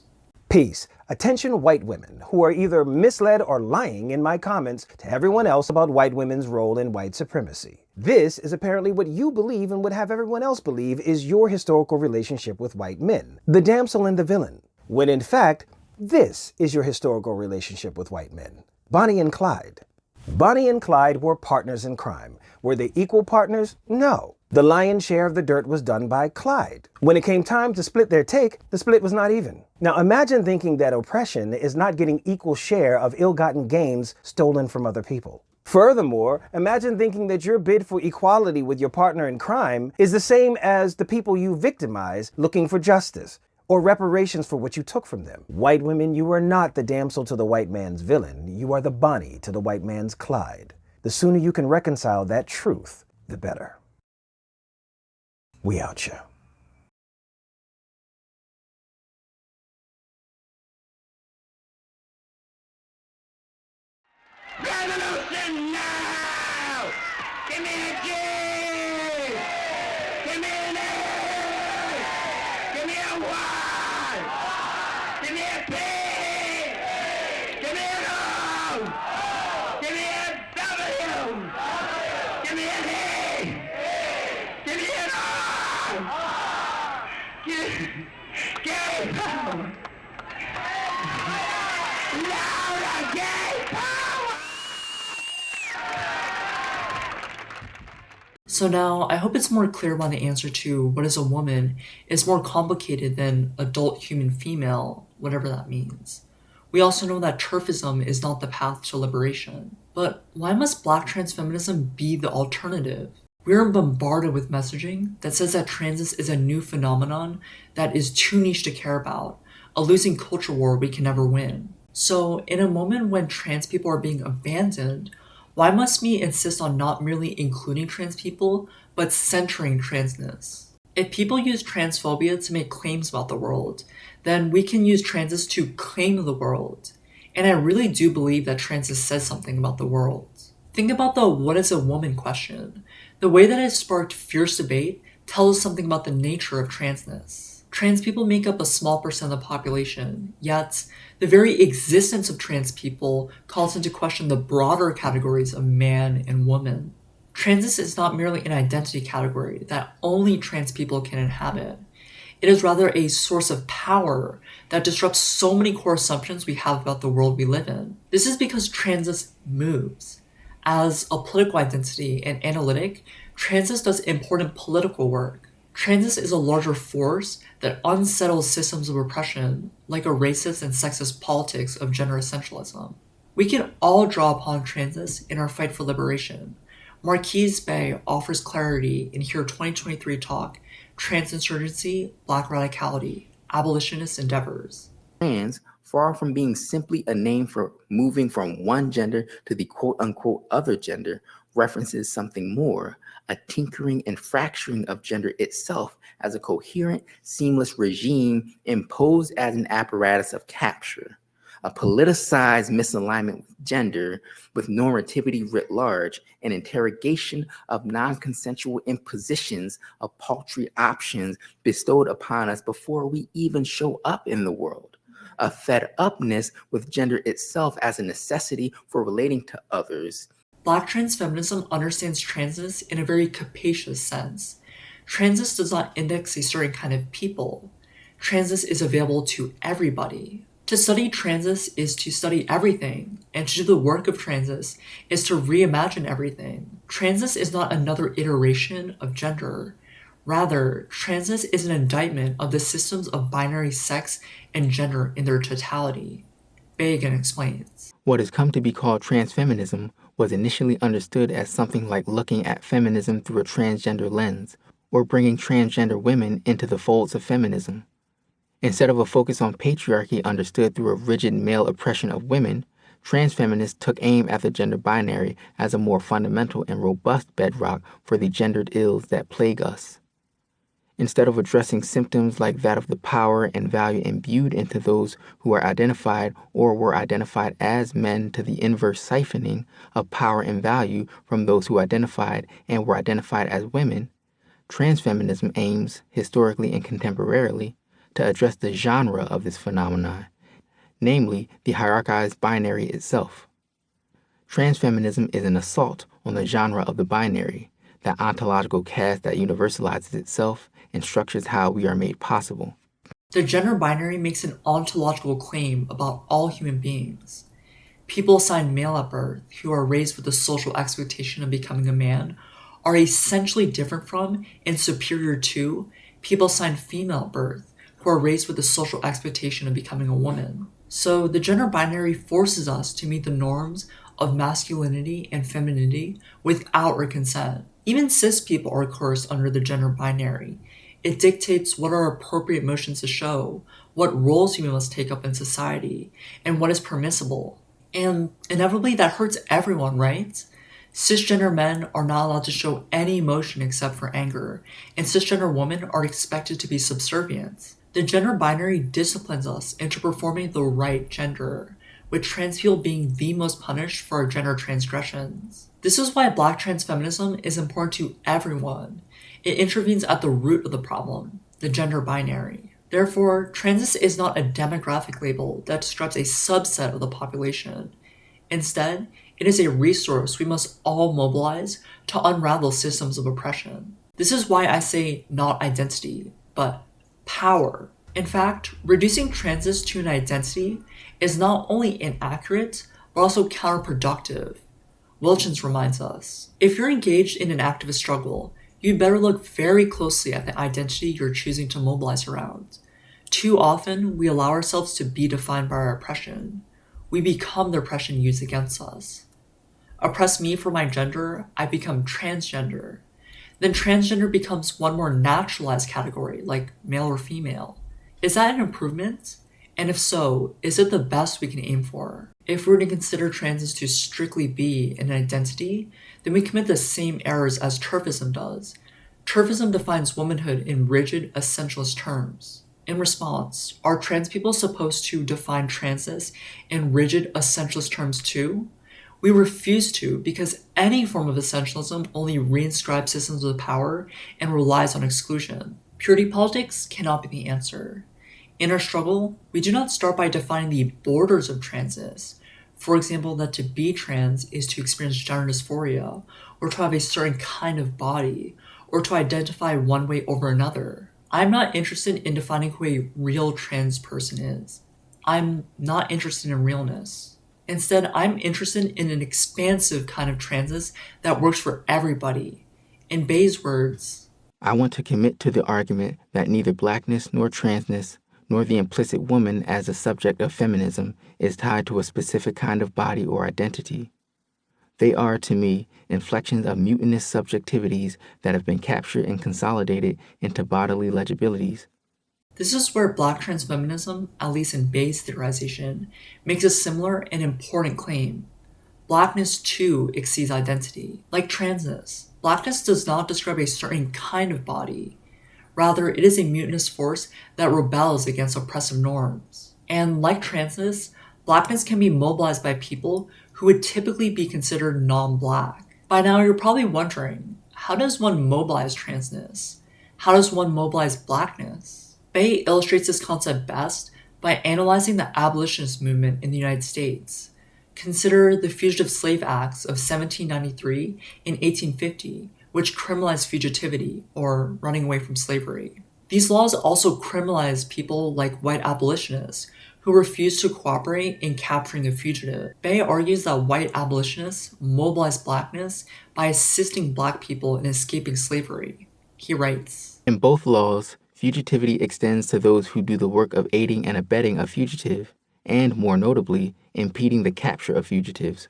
Speaker 13: Peace. Attention white women who are either misled or lying in my comments to everyone else about white women's role in white supremacy. This is apparently what you believe and would have everyone else believe is your historical relationship with white men, the damsel and the villain, when in fact, this is your historical relationship with white men. Bonnie and Clyde. Bonnie and Clyde were partners in crime. Were they equal partners? No. The lion's share of the dirt was done by Clyde. When it came time to split their take, the split was not even. Now imagine thinking that oppression is not getting equal share of ill-gotten gains stolen from other people. Furthermore, imagine thinking that your bid for equality with your partner in crime is the same as the people you victimize looking for justice or reparations for what you took from them. White women, you are not the damsel to the white man's villain. You are the Bonnie to the white man's Clyde. The sooner you can reconcile that truth, the better. We out here.
Speaker 14: Revolution now! Give me a G! Give me an A! Give me a Y! Give me a P! Give me an O! Give me a W! Give me an E! Give me an R! Gay power! Louder gay power!
Speaker 1: So now, I hope it's more clear why the answer to what is a woman is more complicated than adult human female, whatever that means. We also know that TERFism is not the path to liberation. But why must black trans feminism be the alternative? We are bombarded with messaging that says that transis is a new phenomenon that is too niche to care about, a losing culture war we can never win. So, in a moment when trans people are being abandoned, why must we insist on not merely including trans people, but centering transness? If people use transphobia to make claims about the world, then we can use transis to claim the world. And I really do believe that transis says something about the world. Think about the what is a woman question. The way that it sparked fierce debate tells us something about the nature of transness. Trans people make up a small percent of the population, yet the very existence of trans people calls into question the broader categories of man and woman. Transness is not merely an identity category that only trans people can inhabit. It is rather a source of power that disrupts so many core assumptions we have about the world we live in. This is because transis moves. As a political identity and analytic, transis does important political work. Transis is a larger force that unsettles systems of oppression, like a racist and sexist politics of gender essentialism. We can all draw upon transis in our fight for liberation. Marquise Bey offers clarity in her 2023 talk, Transinsurgency, Black Radicality, Abolitionist Endeavors.
Speaker 15: Trans, far from being simply a name for moving from one gender to the quote-unquote other gender, references something more, a tinkering and fracturing of gender itself as a coherent, seamless regime imposed as an apparatus of capture, a politicized misalignment with gender, with normativity writ large, an interrogation of non-consensual impositions of paltry options bestowed upon us before we even show up in the world, a fed-upness with gender itself as a necessity for relating to others.
Speaker 1: Black trans feminism understands transis in a very capacious sense. Transis does not index a certain kind of people. Transis is available to everybody. To study transis is to study everything, and to do the work of transis is to reimagine everything. Transis is not another iteration of gender. Rather, transis is an indictment of the systems of binary sex and gender in their totality. Bagan explains.
Speaker 15: What has come to be called transfeminism was initially understood as something like looking at feminism through a transgender lens, or bringing transgender women into the folds of feminism. Instead of a focus on patriarchy understood through a rigid male oppression of women, transfeminists took aim at the gender binary as a more fundamental and robust bedrock for the gendered ills that plague us. Instead of addressing symptoms like that of the power and value imbued into those who are identified or were identified as men to the inverse siphoning of power and value from those who identified and were identified as women, transfeminism aims, historically and contemporarily, to address the genre of this phenomenon, namely the hierarchized binary itself. Transfeminism is an assault on the genre of the binary, that ontological caste that universalizes itself and structures how we are made possible.
Speaker 1: The gender binary makes an ontological claim about all human beings. People assigned male at birth, who are raised with the social expectation of becoming a man, are essentially different from and superior to people assigned female at birth, who are raised with the social expectation of becoming a woman. So the gender binary forces us to meet the norms of masculinity and femininity without our consent. Even cis people are coerced under the gender binary. It dictates what are appropriate emotions to show, what roles we must take up in society, and what is permissible. And inevitably that hurts everyone, right? Cisgender men are not allowed to show any emotion except for anger, and cisgender women are expected to be subservient. The gender binary disciplines us into performing the right gender, with trans people being the most punished for our gender transgressions. This is why Black trans feminism is important to everyone. It intervenes at the root of the problem, the gender binary. Therefore, transis is not a demographic label that describes a subset of the population. Instead, it is a resource we must all mobilize to unravel systems of oppression. This is why I say not identity, but power. In fact, reducing transis to an identity is not only inaccurate, but also counterproductive. Wilchins reminds us, if you're engaged in an activist struggle, you'd better look very closely at the identity you're choosing to mobilize around. Too often, we allow ourselves to be defined by our oppression. We become the oppression used against us. Oppress me for my gender, I become transgender. Then transgender becomes one more naturalized category, like male or female. Is that an improvement? And if so, is it the best we can aim for? If we were to consider transis to strictly be an identity, then we commit the same errors as TERFism does. TERFism defines womanhood in rigid, essentialist terms. In response, are trans people supposed to define transis in rigid, essentialist terms too? We refuse to, because any form of essentialism only reinscribes systems of power and relies on exclusion. Purity politics cannot be the answer. In our struggle, we do not start by defining the borders of transis. For example, that to be trans is to experience gender dysphoria, or to have a certain kind of body, or to identify one way over another. I'm not interested in defining who a real trans person is. I'm not interested in realness. Instead, I'm interested in an expansive kind of transes that works for everybody. In Bay's words,
Speaker 15: I want to commit to the argument that neither blackness nor transness, nor the implicit woman as a subject of feminism, is tied to a specific kind of body or identity. They are, to me, inflections of mutinous subjectivities that have been captured and consolidated into bodily legibilities.
Speaker 1: This is where Black trans feminism, at least in Bay's theorization, makes a similar and important claim. Blackness too exceeds identity. Like transness, blackness does not describe a certain kind of body. Rather, it is a mutinous force that rebels against oppressive norms. And like transness, blackness can be mobilized by people who would typically be considered non-black. By now, you're probably wondering, how does one mobilize transness? How does one mobilize blackness? Bay illustrates this concept best by analyzing the abolitionist movement in the United States. Consider the Fugitive Slave Acts of 1793 and 1850, which criminalized fugitivity, or running away from slavery. These laws also criminalized people like white abolitionists, who refused to cooperate in capturing the fugitive. Bay argues that white abolitionists mobilized blackness by assisting black people in escaping slavery. He writes,
Speaker 15: In both laws, fugitivity extends to those who do the work of aiding and abetting a fugitive, and, more notably, impeding the capture of fugitives.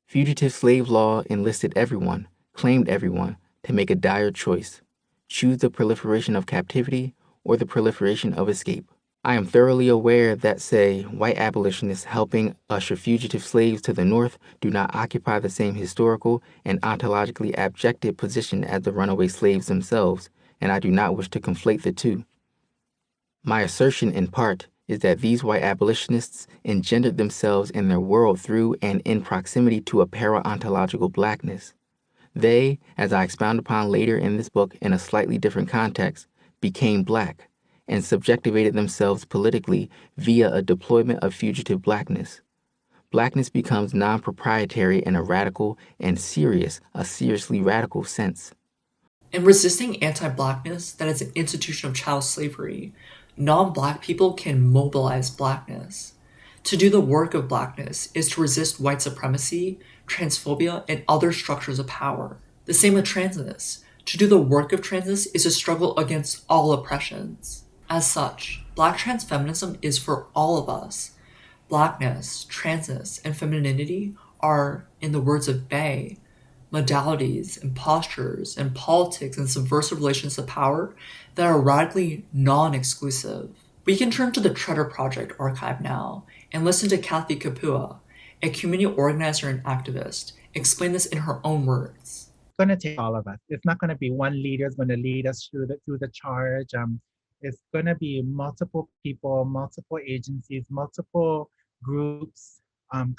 Speaker 15: Fugitive slave law enlisted everyone, claimed everyone, to make a dire choice: choose the proliferation of captivity or the proliferation of escape. I am thoroughly aware that, say, white abolitionists helping usher fugitive slaves to the North do not occupy the same historical and ontologically abjected position as the runaway slaves themselves, and I do not wish to conflate the two. My assertion, in part, is that these white abolitionists engendered themselves in their world through and in proximity to a para-ontological blackness. They, as I expound upon later in this book in a slightly different context, became black and subjectivated themselves politically via a deployment of fugitive blackness. Blackness becomes non-proprietary in a radical and seriously radical sense.
Speaker 1: In resisting anti-blackness that is an institution of chattel slavery, non-black people can mobilize blackness. To do the work of blackness is to resist white supremacy, transphobia, and other structures of power. The same with transness. To do the work of transness is to struggle against all oppressions. As such, Black trans feminism is for all of us. Blackness, transness, and femininity are, in the words of Bay, modalities and postures and politics and subversive relations of power that are radically non-exclusive. We can turn to the Treader Project archive now and listen to Kathy Kapua, a community organizer and activist, explain this in her own words.
Speaker 3: It's going to take all of us. It's not going to be one leader is going to lead us through the charge. It's going to be multiple people, multiple agencies, multiple groups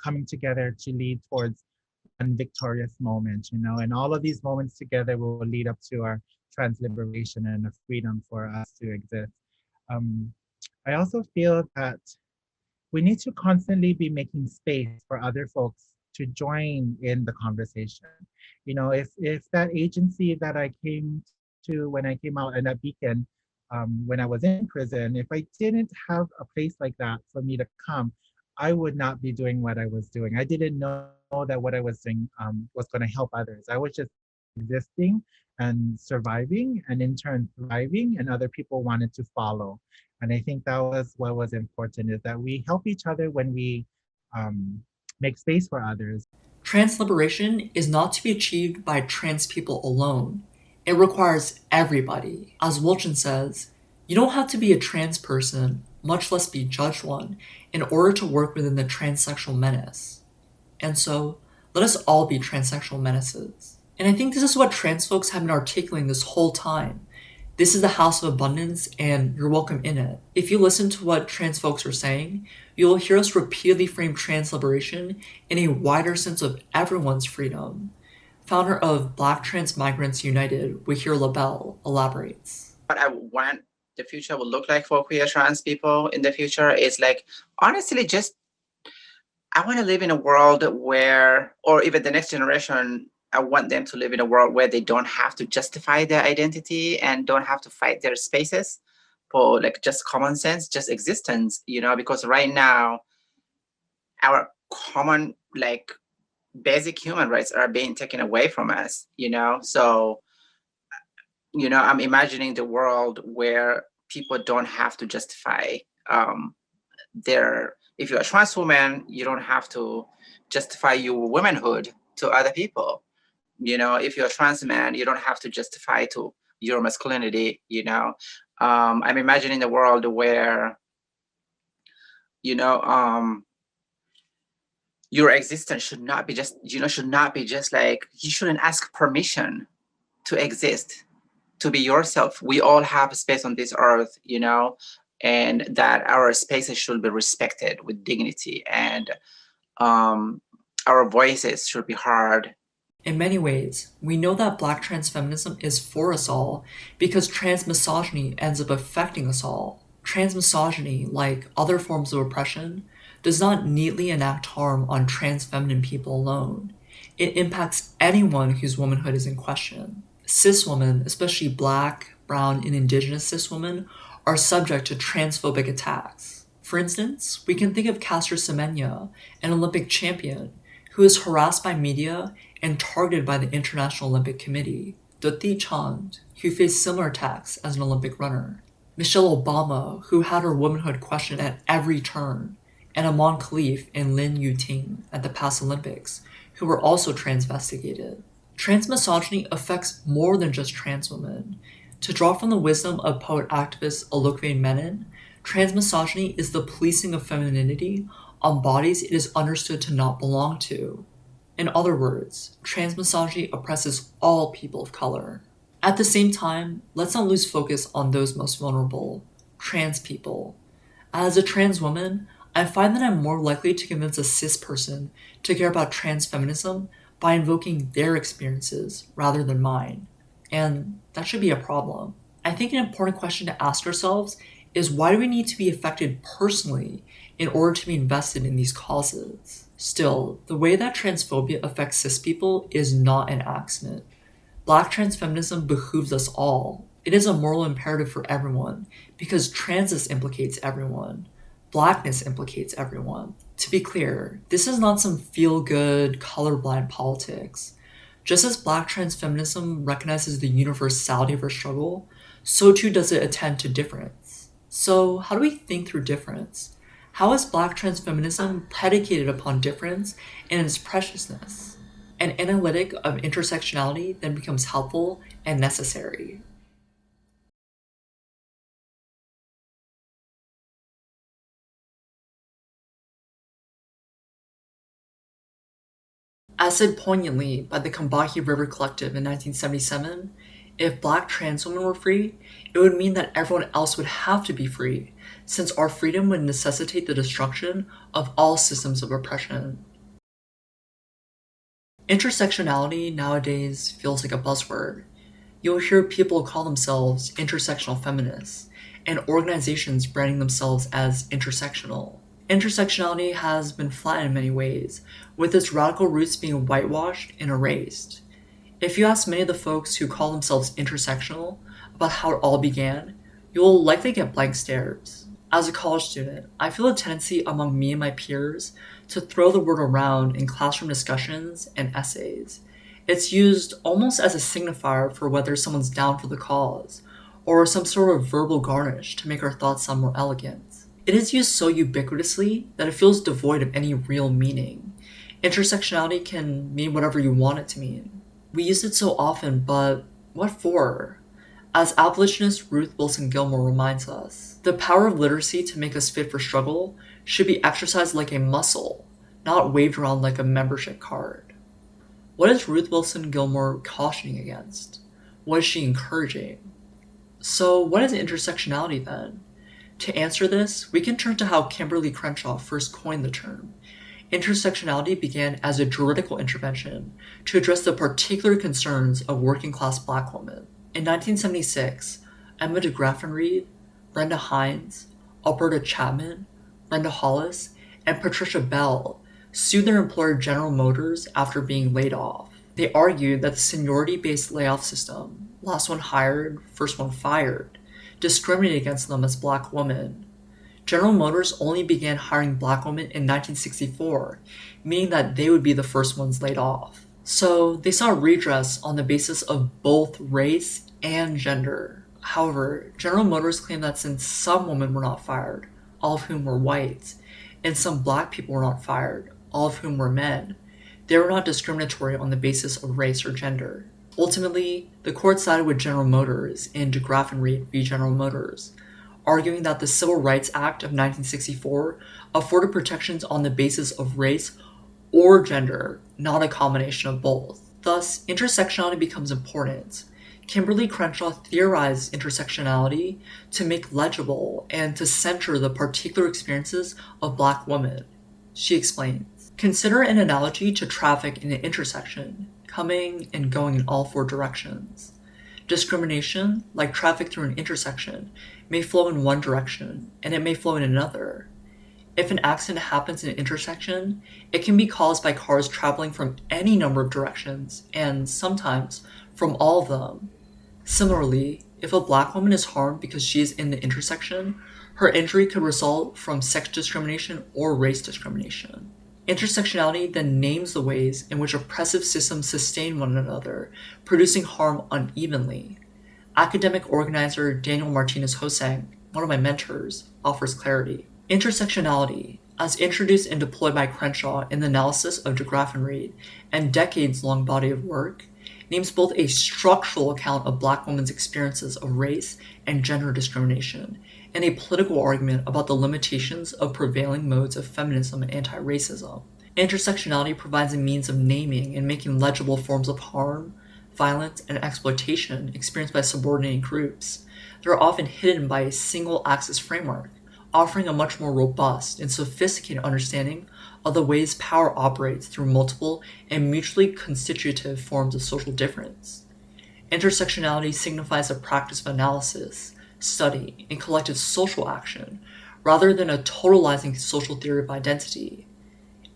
Speaker 3: coming together to lead towards one victorious moment, and all of these moments together will lead up to our trans liberation and the freedom for us to exist. I also feel that we need to constantly be making space for other folks to join in the conversation. If that agency that I came to when I came out in that Beacon, when I was in prison, if I didn't have a place like that for me to come, I would not be doing what I was doing. I didn't know that what I was doing was going to help others. I was just existing and surviving, and in turn thriving, and other people wanted to follow. And I think that was what was important, is that we help each other when we make space for others.
Speaker 1: Trans liberation is not to be achieved by trans people alone. It requires everybody. As Wolchin says, you don't have to be a trans person, much less be judged one, in order to work within the transsexual menace. And so, let us all be transsexual menaces. And I think this is what trans folks have been articulating this whole time. This is the house of abundance, and you're welcome in it. If you listen to what trans folks are saying, you'll hear us repeatedly frame trans liberation in a wider sense of everyone's freedom. Founder of Black Trans Migrants United, Wahir LaBelle, elaborates.
Speaker 4: What I want the future will look like for queer trans people in the future is honestly, I want to live in a world where, or even the next generation, I want them to live in a world where they don't have to justify their identity and don't have to fight their spaces. multiple, like just common sense, just existence, because right now our common, like basic human rights are being taken away from us, So, I'm imagining the world where people don't have to justify if you're a trans woman, you don't have to justify your womanhood to other people. If you're a trans man, you don't have to justify to your masculinity, I'm imagining the world where, your existence should not be just like, you shouldn't ask permission to exist, to be yourself. We all have a space on this earth, and that our spaces should be respected with dignity, and our voices should be heard.
Speaker 1: In many ways, we know that Black trans feminism is for us all because trans misogyny ends up affecting us all. Trans misogyny, like other forms of oppression, does not neatly enact harm on trans feminine people alone. It impacts anyone whose womanhood is in question. Cis women, especially Black, brown, and indigenous cis women, are subject to transphobic attacks. For instance, we can think of Caster Semenya, an Olympic champion, who is harassed by media and targeted by the International Olympic Committee. Duthy Chand, who faced similar attacks as an Olympic runner. Michelle Obama, who had her womanhood questioned at every turn. And Amon Khalif and Lin Yuting at the past Olympics, who were also transvestigated. Trans misogyny affects more than just trans women. To draw from the wisdom of poet-activist Alokve Menon, trans misogyny is the policing of femininity on bodies it is understood to not belong to. In other words, trans misogyny oppresses all people of color. At the same time, let's not lose focus on those most vulnerable, trans people. As a trans woman, I find that I'm more likely to convince a cis person to care about trans feminism by invoking their experiences rather than mine. And that should be a problem. I think an important question to ask ourselves is, why do we need to be affected personally in order to be invested in these causes? Still, the way that transphobia affects cis people is not an accident. Black trans feminism behooves us all. It is a moral imperative for everyone because transness implicates everyone. Blackness implicates everyone. To be clear, this is not some feel-good, colorblind politics. Just as Black trans feminism recognizes the universality of our struggle, so too does it attend to difference. So how do we think through difference? How is Black trans feminism predicated upon difference and its preciousness? An analytic of intersectionality then becomes helpful and necessary. As said poignantly by the Combahee River Collective in 1977, if Black trans women were free, it would mean that everyone else would have to be free, since our freedom would necessitate the destruction of all systems of oppression. Intersectionality nowadays feels like a buzzword. You'll hear people call themselves intersectional feminists, and organizations branding themselves as intersectional. Intersectionality has been flattened in many ways, with its radical roots being whitewashed and erased. If you ask many of the folks who call themselves intersectional about how it all began, you'll likely get blank stares. As a college student, I feel a tendency among me and my peers to throw the word around in classroom discussions and essays. It's used almost as a signifier for whether someone's down for the cause, or some sort of verbal garnish to make our thoughts sound more elegant. It is used so ubiquitously that it feels devoid of any real meaning. Intersectionality can mean whatever you want it to mean. We use it so often, but what for? As abolitionist Ruth Wilson Gilmore reminds us, the power of literacy to make us fit for struggle should be exercised like a muscle, not waved around like a membership card. What is Ruth Wilson Gilmore cautioning against? What is she encouraging? So what is intersectionality then? To answer this, we can turn to how Kimberly Crenshaw first coined the term. Intersectionality began as a juridical intervention to address the particular concerns of working-class Black women. In 1976, Emma de Graffenried, Brenda Hines, Alberta Chapman, Brenda Hollis, and Patricia Bell sued their employer General Motors after being laid off. They argued that the seniority-based layoff system, last one hired, first one fired, discriminated against them as black women. General Motors only began hiring black women in 1964, meaning that they would be the first ones laid off. So they saw redress on the basis of both race and gender. However, General Motors claimed that since some women were not fired, all of whom were white, and some black people were not fired, all of whom were men, they were not discriminatory on the basis of race or gender. Ultimately, the court sided with General Motors in DeGraff and Reed v. General Motors, arguing that the Civil Rights Act of 1964 afforded protections on the basis of race or gender, not a combination of both. Thus, intersectionality becomes important. Kimberly Crenshaw theorized intersectionality to make legible and to center the particular experiences of black women. She explains, consider an analogy to traffic in an intersection, coming and going in all four directions. Discrimination, like traffic through an intersection, may flow in one direction, and it may flow in another. If an accident happens in an intersection, it can be caused by cars traveling from any number of directions, and sometimes from all of them. Similarly, if a black woman is harmed because she is in the intersection, her injury could result from sex discrimination or race discrimination. Intersectionality then names the ways in which oppressive systems sustain one another, producing harm unevenly. Academic organizer Daniel Martinez Hosang, one of my mentors, offers clarity. Intersectionality, as introduced and deployed by Crenshaw in the analysis of DeGraff and Reed and decades-long body of work, names both a structural account of black women's experiences of race and gender discrimination, and a political argument about the limitations of prevailing modes of feminism and anti-racism. Intersectionality provides a means of naming and making legible forms of harm, violence, and exploitation experienced by subordinated groups that are often hidden by a single axis framework, offering a much more robust and sophisticated understanding of the ways power operates through multiple and mutually constitutive forms of social difference. Intersectionality signifies a practice of analysis, study, and collective social action, rather than a totalizing social theory of identity.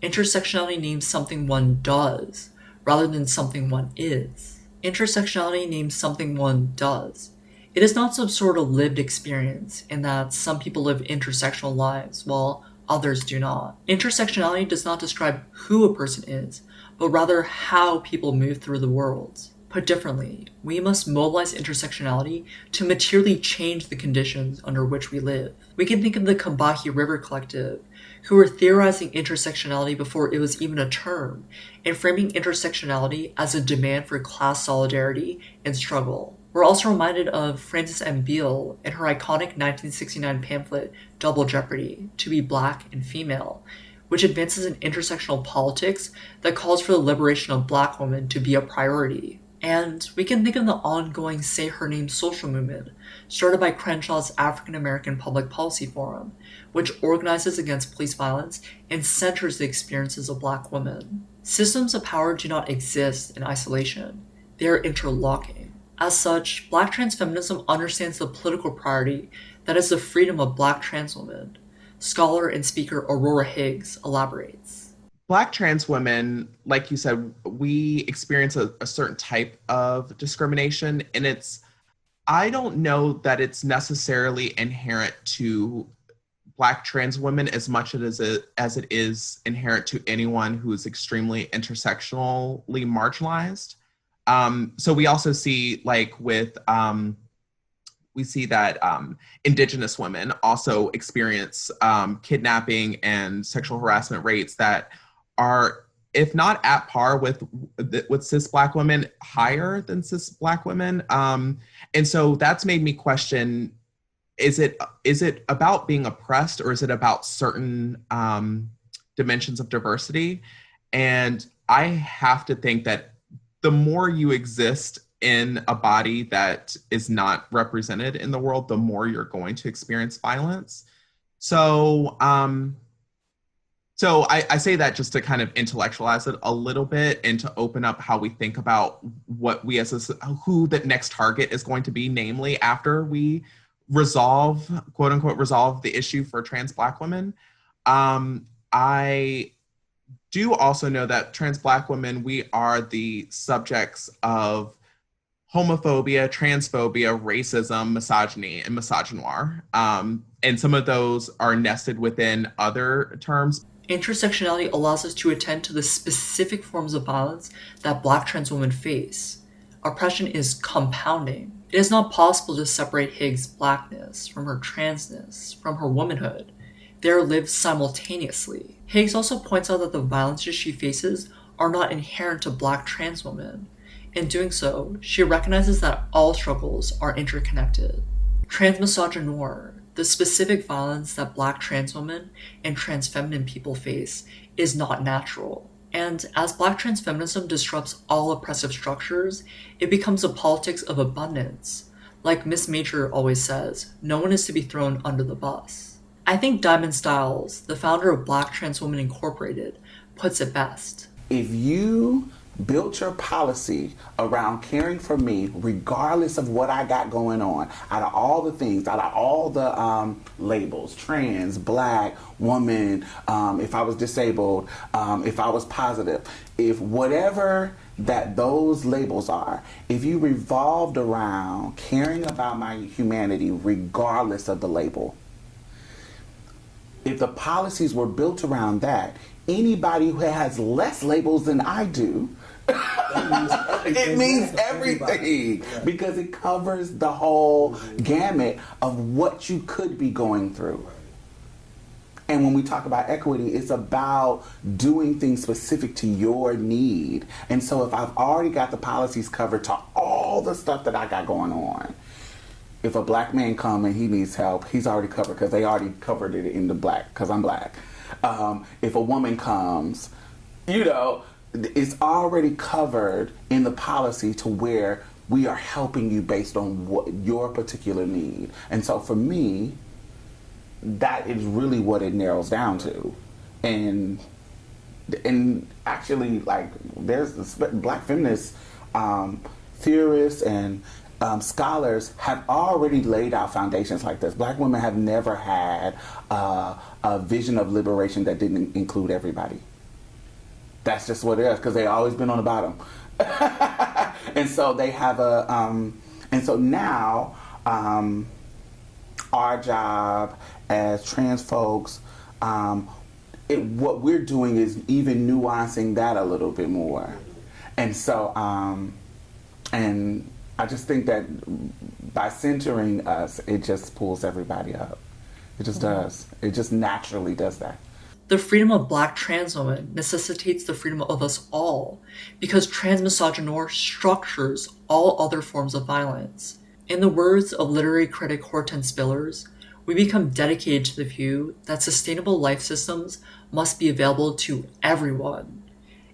Speaker 1: Intersectionality names something one does, rather than something one is. Intersectionality names something one does. It is not some sort of lived experience in that some people live intersectional lives while others do not. Intersectionality does not describe who a person is, but rather how people move through the world. Put differently, we must mobilize intersectionality to materially change the conditions under which we live. We can think of the Combahee River Collective, who were theorizing intersectionality before it was even a term, and framing intersectionality as a demand for class solidarity and struggle. We're also reminded of Frances M. Beale in her iconic 1969 pamphlet, Double Jeopardy, To Be Black and Female, which advances an intersectional politics that calls for the liberation of black women to be a priority. And we can think of the ongoing Say Her Name social movement, started by Crenshaw's African American Public Policy Forum, which organizes against police violence and centers the experiences of black women. Systems of power do not exist in isolation. They are interlocking. As such, black trans feminism understands the political priority that is the freedom of black trans women. Scholar and speaker Aurora Higgs elaborates.
Speaker 16: Black trans women, like you said, we experience a certain type of discrimination, and I don't know that it's necessarily inherent to Black trans women as much as it is inherent to anyone who is extremely intersectionally marginalized. So we also see, like with, we see that Indigenous women also experience kidnapping and sexual harassment rates that are, if not at par with cis Black women, higher than cis Black women. And so that's made me question, is it about being oppressed, or is it about certain dimensions of diversity? And I have to think that the more you exist in a body that is not represented in the world, the more you're going to experience violence. So, So I say that just to kind of intellectualize it a little bit and to open up how we think about what we who the next target is going to be, namely after we resolve, quote unquote, resolve the issue for trans Black women. I do also know that trans Black women, we are the subjects of homophobia, transphobia, racism, misogyny, and misogynoir. And some of those are nested within other terms.
Speaker 1: Intersectionality allows us to attend to the specific forms of violence that Black trans women face. Oppression is compounding. It is not possible to separate Higgs' Blackness from her transness, from her womanhood. They are lived simultaneously. Higgs also points out that the violences she faces are not inherent to Black trans women. In doing so, she recognizes that all struggles are interconnected. Transmisogynoir, the specific violence that Black trans women and trans feminine people face, is not natural. And as Black trans feminism disrupts all oppressive structures, it becomes a politics of abundance. Like Miss Major always says, no one is to be thrown under the bus. I think Diamond Styles, the founder of Black Trans Women Incorporated, puts it best.
Speaker 5: If you built your policy around caring for me, regardless of what I got going on, out of all the things, out of all the labels, trans, Black, woman, if I was disabled, if I was positive, if whatever that those labels are, if you revolved around caring about my humanity regardless of the label, if the policies were built around that, anybody who has less labels than I do, it means everything, because it covers the whole gamut of what you could be going through. And when we talk about equity, it's about doing things specific to your need. And so if I've already got the policies covered to all the stuff that I got going on, if a Black man come and he needs help, he's already covered because they already covered it in the Black, because I'm Black. If a woman comes, it's already covered in the policy to where we are helping you based on what your particular need. And so for me, that is really what it narrows down to. And actually, like, there's Black feminist theorists and scholars have already laid out foundations like this. Black women have never had a vision of liberation that didn't include everybody. That's just what it is, because they've always been on the bottom. And so they have and so now our job as trans folks, what we're doing is even nuancing that a little bit more. And so, and I just think that by centering us, it just pulls everybody up. It just does. It just naturally does that.
Speaker 1: The freedom of Black trans women necessitates the freedom of us all, because transmisogynoir structures all other forms of violence. In the words of literary critic Hortense Spillers, we become dedicated to the view that sustainable life systems must be available to everyone.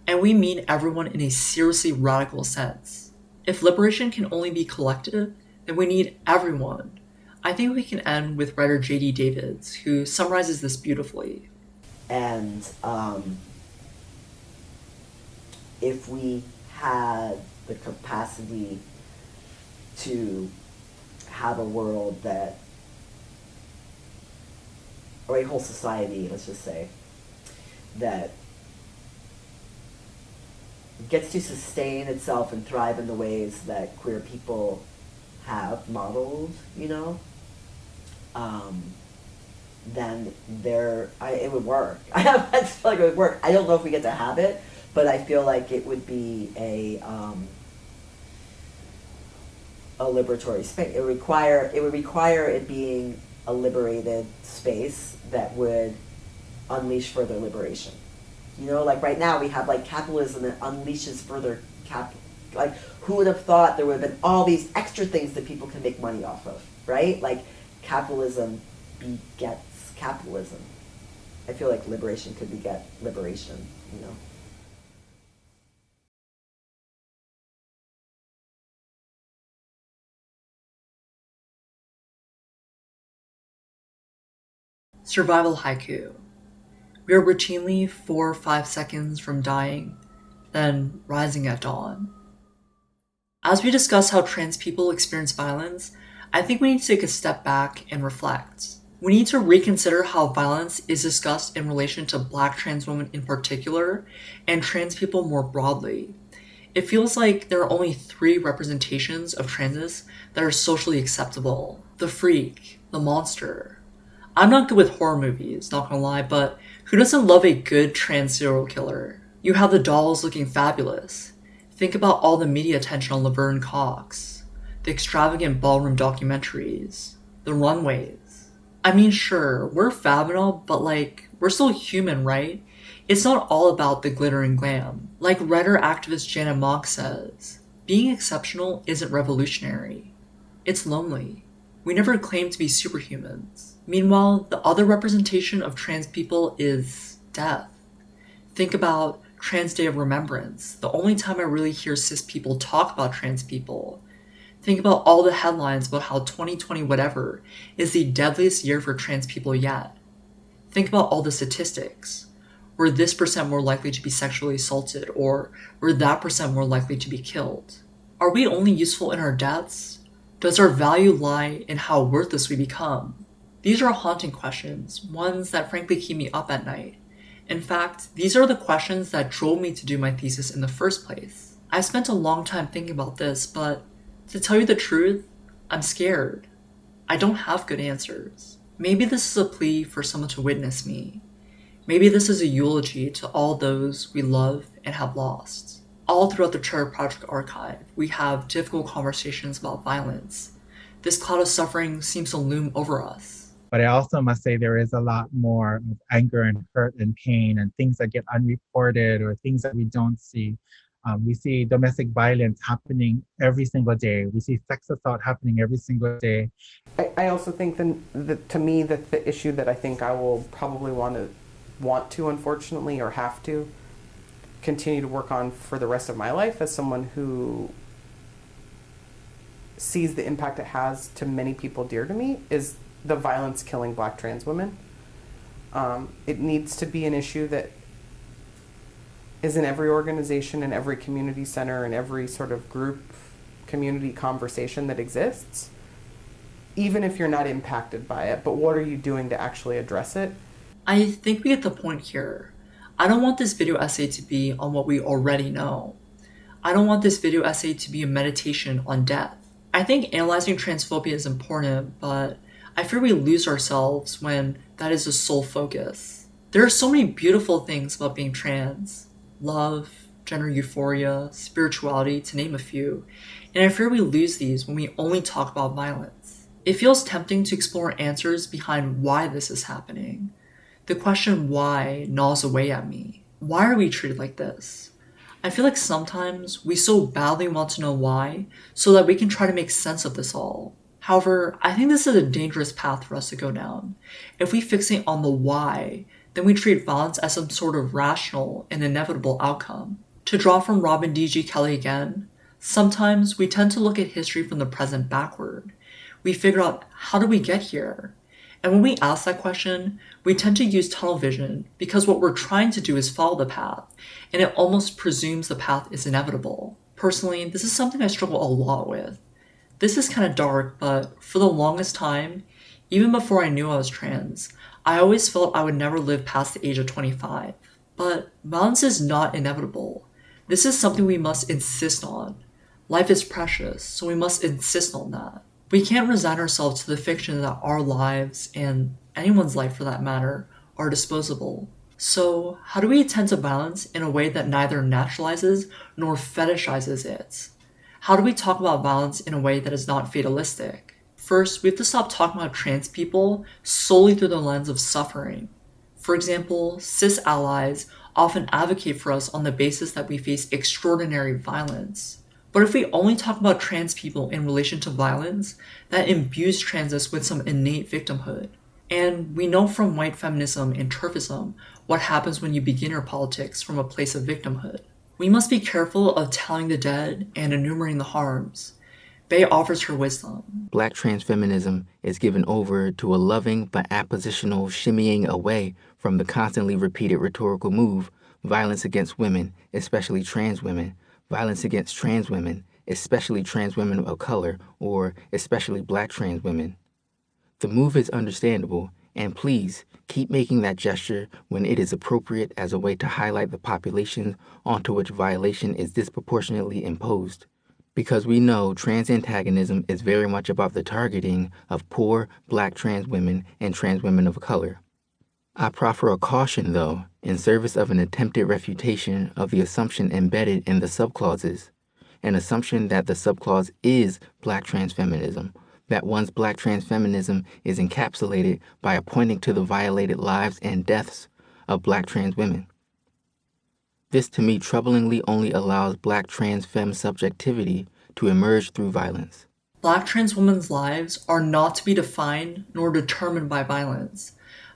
Speaker 1: And we mean everyone in a seriously radical sense. If liberation can only be collective, then we need everyone. I think we can end with writer J.D. Davids, who summarizes this beautifully.
Speaker 17: And if we had the capacity to have a world that, or a whole society, let's just say, that gets to sustain itself and thrive in the ways that queer people have modeled, then it would work. I feel like it would work. I don't know if we get to have it, but I feel like it would be a liberatory space. It would require it being a liberated space that would unleash further liberation. Like right now we have like capitalism that unleashes further like who would have thought there would have been all these extra things that people can make money off of, right? Like capitalism begets capitalism. I feel like liberation could beget liberation,
Speaker 1: Survival haiku. We are routinely 4 or 5 seconds from dying, then rising at dawn. As we discuss how trans people experience violence, I think we need to take a step back and reflect. We need to reconsider how violence is discussed in relation to Black trans women in particular, and trans people more broadly. It feels like there are only 3 representations of transes that are socially acceptable. The freak, the monster. I'm not good with horror movies, not gonna lie, but who doesn't love a good trans serial killer? You have the dolls looking fabulous. Think about all the media attention on Laverne Cox, the extravagant ballroom documentaries, the runways. I mean, sure, we're fab and all, but like, we're still human, right? It's not all about the glitter and glam. Like Redder activist Janet Mock says, being exceptional isn't revolutionary. It's lonely. We never claim to be superhumans. Meanwhile, the other representation of trans people is death. Think about Trans Day of Remembrance, the only time I really hear cis people talk about trans people. Think about all the headlines about how 2020 whatever is the deadliest year for trans people yet. Think about all the statistics. We're this percent more likely to be sexually assaulted, or we're that percent more likely to be killed. Are we only useful in our deaths? Does our value lie in how worthless we become? These are haunting questions, ones that frankly keep me up at night. In fact, these are the questions that drove me to do my thesis in the first place. I spent a long time thinking about this, but to tell you the truth, I'm scared. I don't have good answers. Maybe this is a plea for someone to witness me. Maybe this is a eulogy to all those we love and have lost. All throughout the Charter Project archive, we have difficult conversations about violence. This cloud of suffering seems to loom over us.
Speaker 3: But I also must say there is a lot more of anger and hurt and pain and things that get unreported or things that we don't see. We see domestic violence happening every single day. We see sex assault happening every single day.
Speaker 18: I also think to me that the issue that I think I will probably want to unfortunately or have to continue to work on for the rest of my life as someone who sees the impact it has to many people dear to me is the violence killing Black trans women. It needs to be an issue that is in every organization, in every community center, in every sort of group community conversation that exists, even if you're not impacted by it. But what are you doing to actually address it?
Speaker 1: I think we get the point here. I don't want this video essay to be on what we already know. I don't want this video essay to be a meditation on death. I think analyzing transphobia is important, but I fear we lose ourselves when that is the sole focus. There are so many beautiful things about being trans. Love, gender euphoria, spirituality, to name a few. And I fear we lose these when we only talk about violence. It feels tempting to explore answers behind why this is happening. The question why gnaws away at me. Why are we treated like this? I feel like sometimes we so badly want to know why so that we can try to make sense of this all. However, I think this is a dangerous path for us to go down. If we fixate on the why, then we treat violence as some sort of rational and inevitable outcome. To draw from Robin D.G. Kelley again, sometimes we tend to look at history from the present backward. We figure out, how did we get here? And when we ask that question, we tend to use tunnel vision because what we're trying to do is follow the path, and it almost presumes the path is inevitable. Personally, this is something I struggle a lot with. This is kind of dark, but for the longest time, even before I knew I was trans, I always felt I would never live past the age of 25. But violence is not inevitable. This is something we must insist on. Life is precious, so we must insist on that. We can't resign ourselves to the fiction that our lives, and anyone's life for that matter, are disposable. So, how do we attend to violence in a way that neither naturalizes nor fetishizes it? How do we talk about violence in a way that is not fatalistic? First, we have to stop talking about trans people solely through the lens of suffering. For example, cis allies often advocate for us on the basis that we face extraordinary violence. But if we only talk about trans people in relation to violence, that imbues transes with some innate victimhood. And we know from white feminism and turfism what happens when you begin your politics from a place of victimhood. We must be careful of telling the dead and enumerating the harms. Bay offers her wisdom.
Speaker 15: Black trans feminism is given over to a loving but appositional shimmying away from the constantly repeated rhetorical move, violence against women, especially trans women, violence against trans women, especially trans women of color, or especially Black trans women. The move is understandable, And please, keep making that gesture when it is appropriate as a way to highlight the population onto which violation is disproportionately imposed. Because we know trans antagonism is very much about the targeting of poor Black trans women and trans women of color. I proffer a caution, though, in service of an attempted refutation of the assumption embedded in the subclauses, an assumption that the subclause is Black trans feminism, that one's Black trans feminism is encapsulated by pointing to the violated lives and deaths of Black trans women. This to me troublingly only allows Black trans femme subjectivity to emerge through violence.
Speaker 1: Black trans women's lives are not to be defined nor determined by violence.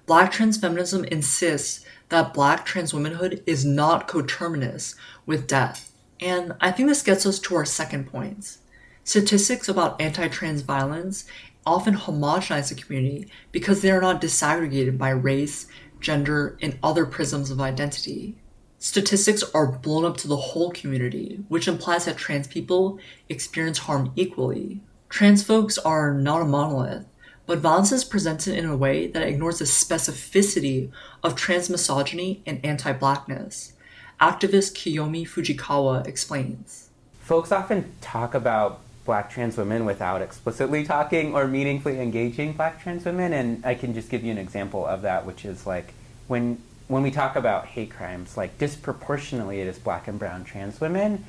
Speaker 1: Black trans feminism insists that Black trans womanhood is not coterminous with death. And I think this gets us to our second point. Statistics about anti-trans violence often homogenize the community because they are not disaggregated by race, gender, and other prisms of identity. Statistics are blown up to the whole community, which implies that trans people experience harm equally. Trans folks are not a monolith, but violence is presented in a way that ignores the specificity of trans misogyny and anti-Blackness. Activist Kiyomi Fujikawa explains.
Speaker 19: Folks often talk about Black trans women without explicitly talking or meaningfully engaging Black trans women, and I can just give you an example of that, which is like when we talk about hate crimes, like disproportionately it is Black and brown trans women,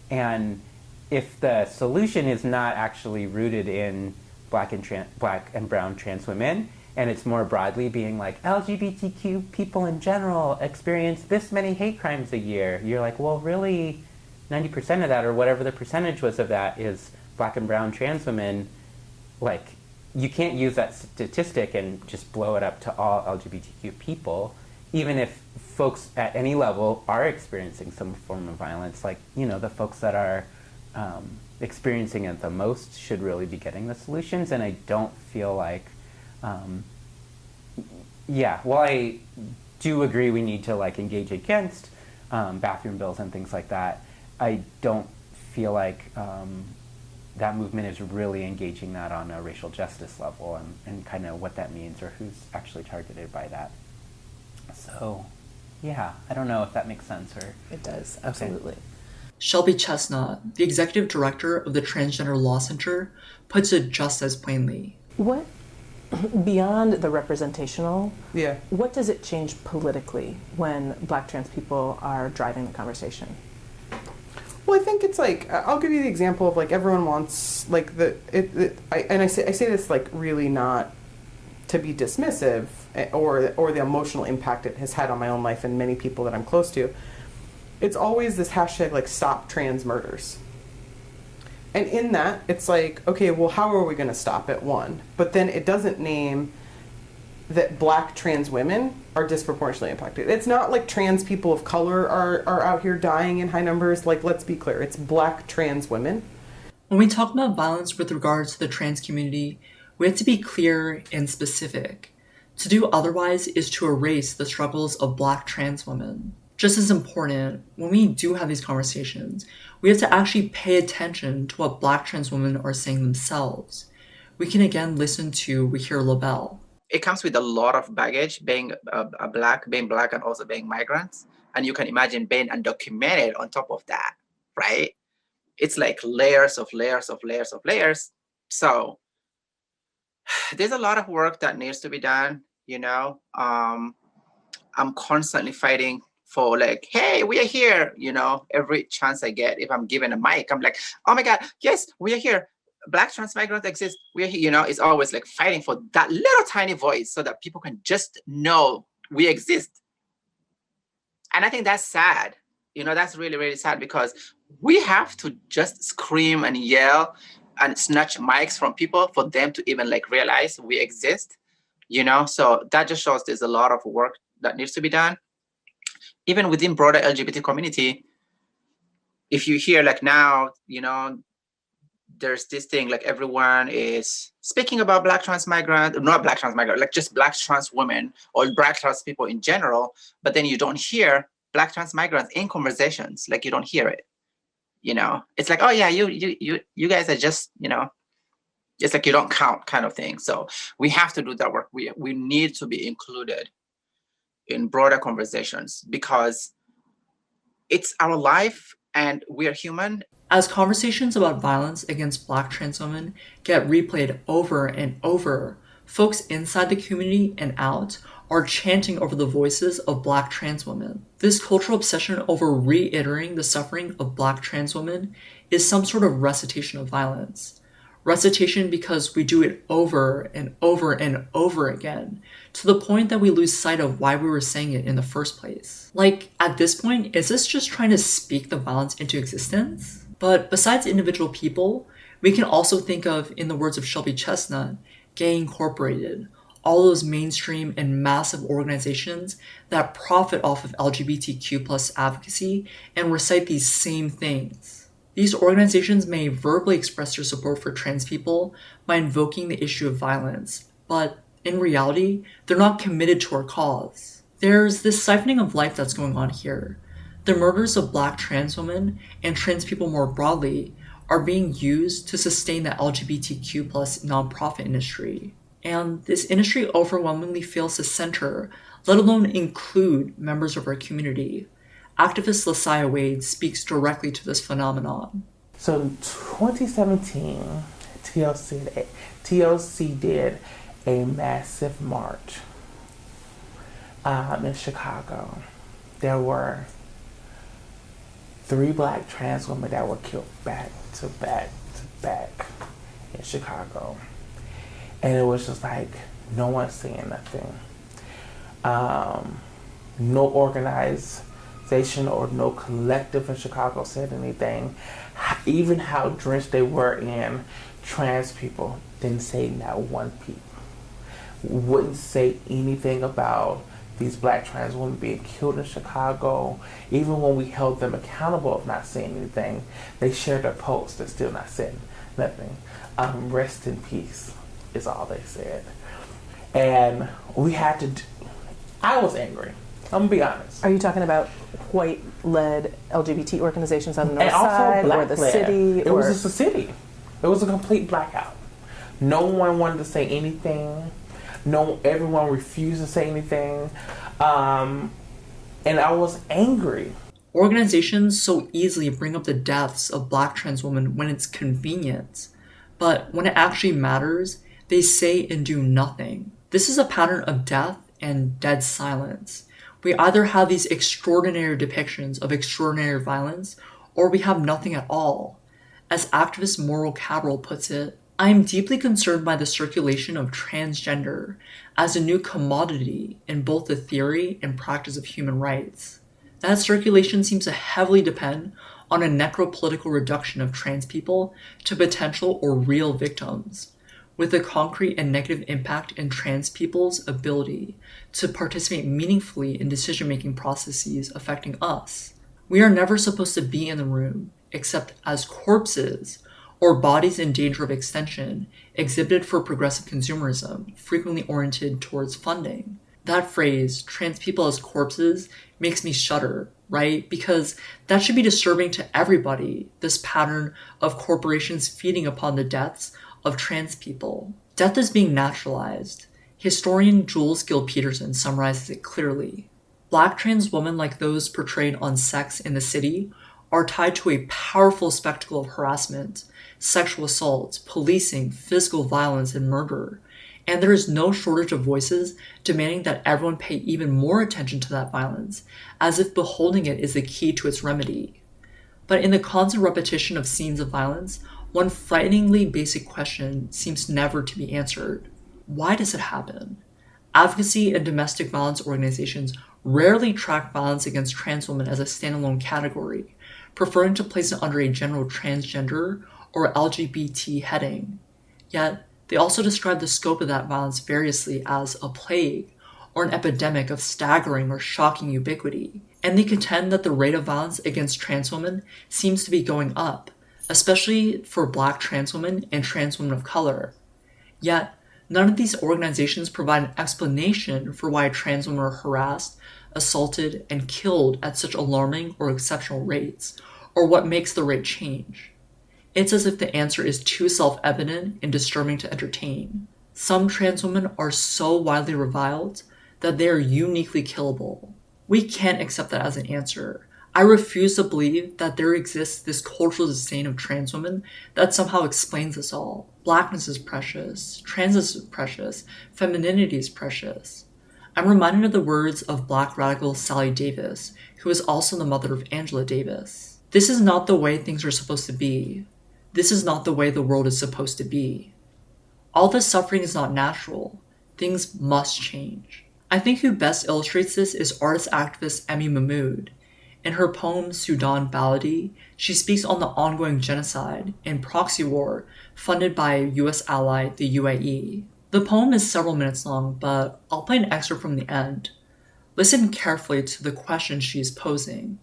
Speaker 19: and if the solution is not actually rooted in Black and brown trans women, and it's more broadly being like LGBTQ people in general experience this many hate crimes a year, you're like, well, really 90% of that, or whatever the percentage was of that, is Black and brown trans women. Like, you can't use that statistic and just blow it up to all LGBTQ people, even if folks at any level are experiencing some form of violence. Like, you know, the folks that are experiencing it the most should really be getting the solutions. And I don't feel like, while I do agree we need to like engage against bathroom bills and things like that, I don't feel like that movement is really engaging that on a racial justice level and kind of what that means or who's actually targeted by that. So, yeah, I don't know if that makes sense or...
Speaker 11: It does, absolutely.
Speaker 1: Okay. Shelby Chestnut, the executive director of the Transgender Law Center, puts it just as plainly.
Speaker 11: What, beyond the representational, what does it change politically when Black trans people are driving the conversation?
Speaker 18: Well, I think it's like, I'll give you the example of like everyone wants like I say this like really not to be dismissive or the emotional impact it has had on my own life and many people that I'm close to. It's always this hashtag like stop trans murders. And in that, it's like, okay, well, how are we going to stop it? One, but then it doesn't name that Black trans women are disproportionately impacted. It's not like trans people of color are out here dying in high numbers. Like, let's be clear, it's Black trans women.
Speaker 1: When we talk about violence with regards to the trans community, we have to be clear and specific. To do otherwise is to erase the struggles of Black trans women. Just as important, when we do have these conversations, we have to actually pay attention to what Black trans women are saying themselves. We can again listen to Wahir Lobel.
Speaker 4: It comes with a lot of baggage, being black and also being migrants. And you can imagine being undocumented on top of that, right? It's like layers of layers of layers of layers. So there's a lot of work that needs to be done, you know. I'm constantly fighting for like, hey, we are here, you know, every chance I get. If I'm given a mic, I'm like, oh my God, yes, we are here. Black trans migrants exist. We're here, you know, it's always like fighting for that little tiny voice so that people can just know we exist. And I think that's sad. You know, that's really, really sad because we have to just scream and yell and snatch mics from people for them to even like realize we exist, you know? So that just shows there's a lot of work that needs to be done. Even within broader LGBT community, if you hear like now, you know, there's this thing like everyone is speaking about Black trans migrant, not Black trans migrant, like just Black trans women or Black trans people in general, but then you don't hear Black trans migrants in conversations, like you don't hear it, you know? It's like, oh yeah, you guys are just, you know, It's like you don't count kind of thing. So we have to do that work. We need to be included in broader conversations because it's our life and we are human.
Speaker 1: As conversations about violence against Black trans women get replayed over and over, folks inside the community and out are chanting over the voices of Black trans women. This cultural obsession over reiterating the suffering of Black trans women is some sort of recitation of violence. Recitation because we do it over and over and over again, to the point that we lose sight of why we were saying it in the first place. Like, at this point, is this just trying to speak the violence into existence? But besides individual people, we can also think of, in the words of Shelby Chestnut, Gay Incorporated, all those mainstream and massive organizations that profit off of LGBTQ+ advocacy and recite these same things. These organizations may verbally express their support for trans people by invoking the issue of violence, but in reality, they're not committed to our cause. There's this siphoning of life that's going on here. The murders of Black trans women and trans people more broadly are being used to sustain the LGBTQ+ nonprofit industry. And this industry overwhelmingly fails to center, let alone include, members of our community. Activist Lasaya Wade speaks directly to this phenomenon.
Speaker 20: So in 2017, TLC did a massive march in Chicago. There were 3 Black trans women that were killed back to back to back in Chicago. And it was just like, no one's saying nothing. No organization or no collective in Chicago said anything. Even how drenched they were in trans people, didn't say not one peep. Wouldn't say anything about these Black trans women being killed in Chicago. Even when we held them accountable of not saying anything, they shared their posts and still not saying nothing. Rest in peace is all they said. And we had to, I was angry. I'm gonna be honest.
Speaker 11: Are you talking about white-led LGBT organizations on the north
Speaker 20: and also
Speaker 11: side,
Speaker 20: Black
Speaker 11: or the
Speaker 20: led.
Speaker 11: city?
Speaker 20: It was just a city. It was a complete blackout. No one wanted to say anything. Everyone refused to say anything. And I was angry.
Speaker 1: Organizations so easily bring up the deaths of Black trans women when it's convenient, but when it actually matters, they say and do nothing. This is a pattern of death and dead silence. We either have these extraordinary depictions of extraordinary violence, or we have nothing at all. As activist Moral Cabral puts it, I am deeply concerned by the circulation of transgender as a new commodity in both the theory and practice of human rights. That circulation seems to heavily depend on a necropolitical reduction of trans people to potential or real victims, with a concrete and negative impact in trans people's ability to participate meaningfully in decision-making processes affecting us. We are never supposed to be in the room, except as corpses or bodies in danger of extinction, exhibited for progressive consumerism, frequently oriented towards funding. That phrase, trans people as corpses, makes me shudder, right? Because that should be disturbing to everybody, this pattern of corporations feeding upon the deaths of trans people. Death is being naturalized. Historian Jules Gill Peterson summarizes it clearly. Black trans women like those portrayed on Sex in the City are tied to a powerful spectacle of harassment, sexual assault, policing, physical violence, and murder. And there is no shortage of voices demanding that everyone pay even more attention to that violence, as if beholding it is the key to its remedy. But in the constant repetition of scenes of violence, one frighteningly basic question seems never to be answered. Why does it happen? Advocacy and domestic violence organizations rarely track violence against trans women as a standalone category, preferring to place it under a general transgender or LGBT heading. Yet, they also describe the scope of that violence variously as a plague or an epidemic of staggering or shocking ubiquity, and they contend that the rate of violence against trans women seems to be going up, especially for Black trans women and trans women of color. Yet, none of these organizations provide an explanation for why trans women are harassed, assaulted, and killed at such alarming or exceptional rates, or what makes the rate change. It's as if the answer is too self-evident and disturbing to entertain. Some trans women are so widely reviled that they are uniquely killable. We can't accept that as an answer. I refuse to believe that there exists this cultural disdain of trans women that somehow explains this all. Blackness is precious, transness is precious, femininity is precious. I'm reminded of the words of Black radical Sally Davis, who is also the mother of Angela Davis. This is not the way things are supposed to be. This is not the way the world is supposed to be. All this suffering is not natural. Things must change. I think who best illustrates this is artist-activist Emi Mahmood. In her poem Sudan Baladi, she speaks on the ongoing genocide and proxy war funded by US ally the UAE. The poem is several minutes long, but I'll play an excerpt from the end. Listen carefully to the question she is posing.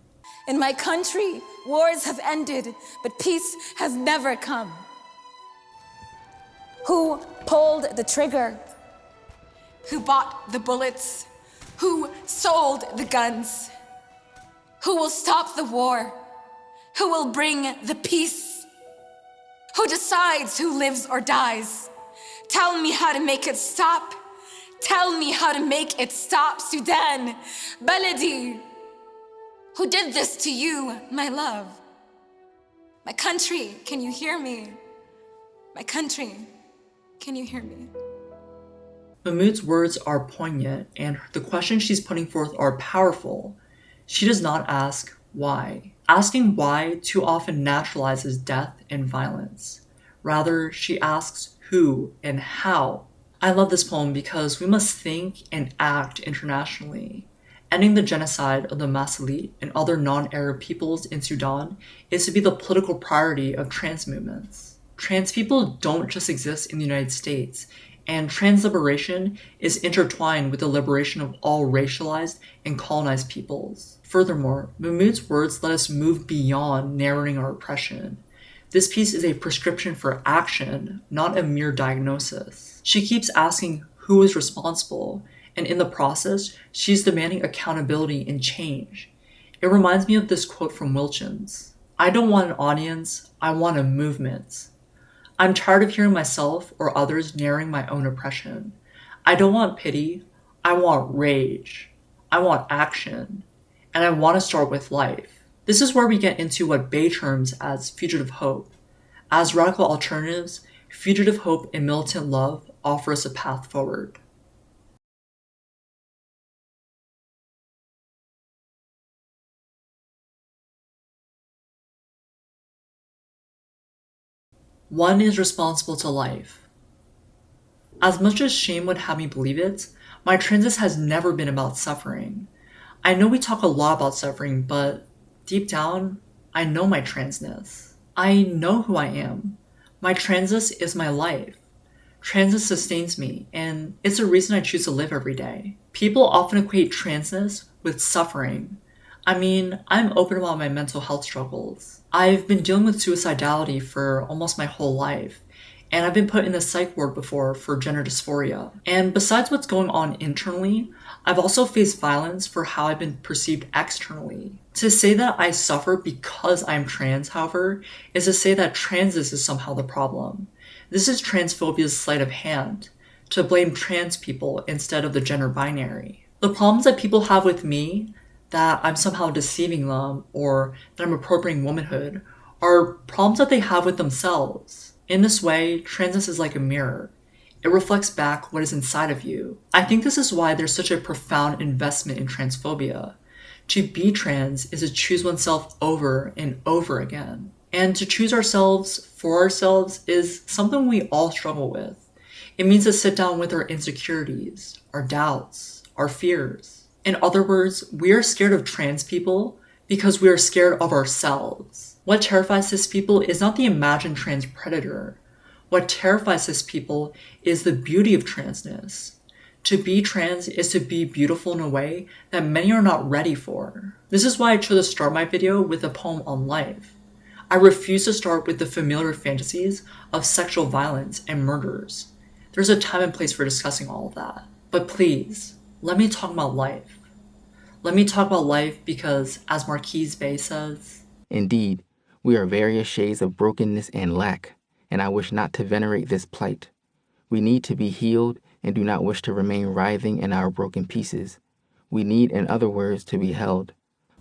Speaker 21: In my country, wars have ended, but peace has never come. Who pulled the trigger? Who bought the bullets? Who sold the guns? Who will stop the war? Who will bring the peace? Who decides who lives or dies? Tell me how to make it stop. Tell me how to make it stop, Sudan, Baladi. Who did this to you, my love? My country, can you hear me? My country, can you hear me?
Speaker 1: Mahmood's words are poignant, and the questions she's putting forth are powerful. She does not ask why. Asking why too often naturalizes death and violence. Rather, she asks who and how. I love this poem because we must think and act internationally. Ending the genocide of the Masalit and other non-Arab peoples in Sudan is to be the political priority of trans movements. Trans people don't just exist in the United States, and trans liberation is intertwined with the liberation of all racialized and colonized peoples. Furthermore, Mahmood's words let us move beyond narrowing our oppression. This piece is a prescription for action, not a mere diagnosis. She keeps asking who is responsible, and in the process, she's demanding accountability and change. It reminds me of this quote from Wilkins. I don't want an audience, I want a movement. I'm tired of hearing myself or others narrowing my own oppression. I don't want pity, I want rage. I want action. And I want to start with life. This is where we get into what Bey terms as fugitive hope. As radical alternatives, fugitive hope and militant love offer us a path forward. One is responsible to life. As much as shame would have me believe it, my transness has never been about suffering. I know we talk a lot about suffering, but deep down, I know my transness. I know who I am. My transness is my life. Transness sustains me, and it's a reason I choose to live every day. People often equate transness with suffering. I mean, I'm open about my mental health struggles. I've been dealing with suicidality for almost my whole life, and I've been put in the psych ward before for gender dysphoria. And besides what's going on internally, I've also faced violence for how I've been perceived externally. To say that I suffer because I'm trans, however, is to say that transness is somehow the problem. This is transphobia's sleight of hand, to blame trans people instead of the gender binary. The problems that people have with me, that I'm somehow deceiving them or that I'm appropriating womanhood, are problems that they have with themselves. In this way, transness is like a mirror. It reflects back what is inside of you. I think this is why there's such a profound investment in transphobia. To be trans is to choose oneself over and over again. And to choose ourselves for ourselves is something we all struggle with. It means to sit down with our insecurities, our doubts, our fears. In other words, we are scared of trans people because we are scared of ourselves. What terrifies cis people is not the imagined trans predator. What terrifies cis people is the beauty of transness. To be trans is to be beautiful in a way that many are not ready for. This is why I chose to start my video with a poem on life. I refuse to start with the familiar fantasies of sexual violence and murders. There's a time and place for discussing all of that. But please, let me talk about life. Let me talk about life because, as Marquise Bey says,
Speaker 15: Indeed, We are various shades of brokenness and lack, and I wish not to venerate this plight. We need to be healed and do not wish to remain writhing in our broken pieces. We need, in other words, to be held.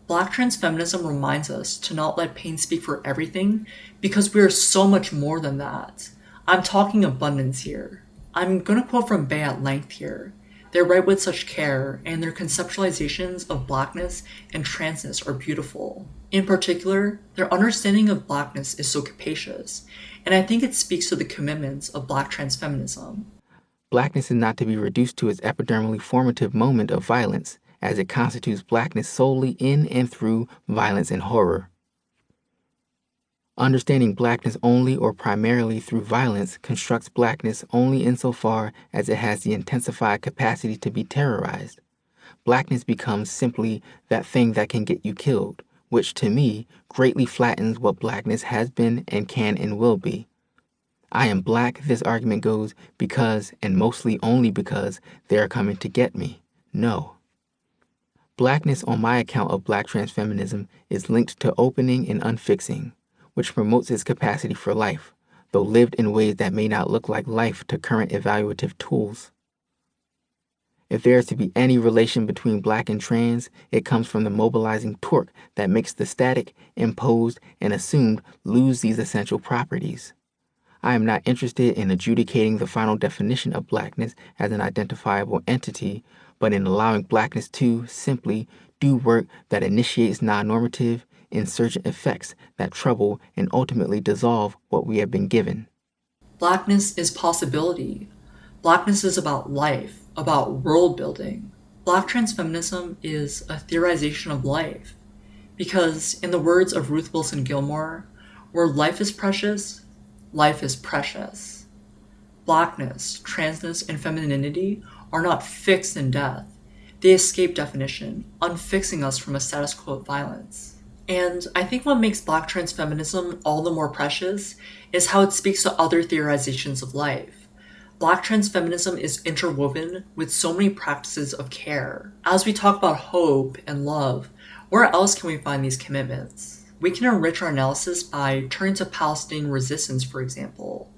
Speaker 1: Black trans feminism reminds us to not let pain speak for everything because we are so much more than that. I'm talking abundance here. I'm gonna quote from Bay at length here. They write with such care, and their conceptualizations of blackness and transness are beautiful. In particular, their understanding of blackness is so capacious, and I think it speaks to the commitments of Black trans feminism.
Speaker 15: Blackness is not to be reduced to its epidermally formative moment of violence, as it constitutes blackness solely in and through violence and horror. Understanding blackness only or primarily through violence constructs blackness only insofar as it has the intensified capacity to be terrorized. Blackness becomes simply that thing that can get you killed, which to me greatly flattens what blackness has been and can and will be. I am black, this argument goes, because, and mostly only because, they are coming to get me. No. Blackness on my account of Black trans feminism is linked to opening and unfixing, which promotes its capacity for life, though lived in ways that may not look like life to current evaluative tools. If there is to be any relation between Black and trans, it comes from the mobilizing torque that makes the static, imposed, and assumed lose these essential properties. I am not interested in adjudicating the final definition of blackness as an identifiable entity, but in allowing blackness to simply do work that initiates non-normative, insurgent effects that trouble and ultimately dissolve what we have been given.
Speaker 1: Blackness is possibility. Blackness is about life, about world building. Black trans feminism is a theorization of life. Because, in the words of Ruth Wilson Gilmore, where life is precious, life is precious. Blackness, transness, and femininity are not fixed in death. They escape definition, unfixing us from a status quo of violence. And I think what makes Black trans feminism all the more precious is how it speaks to other theorizations of life. Black trans feminism is interwoven with so many practices of care. As we talk about hope and love, where else can we find these commitments? We can enrich our analysis by turning to Palestinian resistance, for example.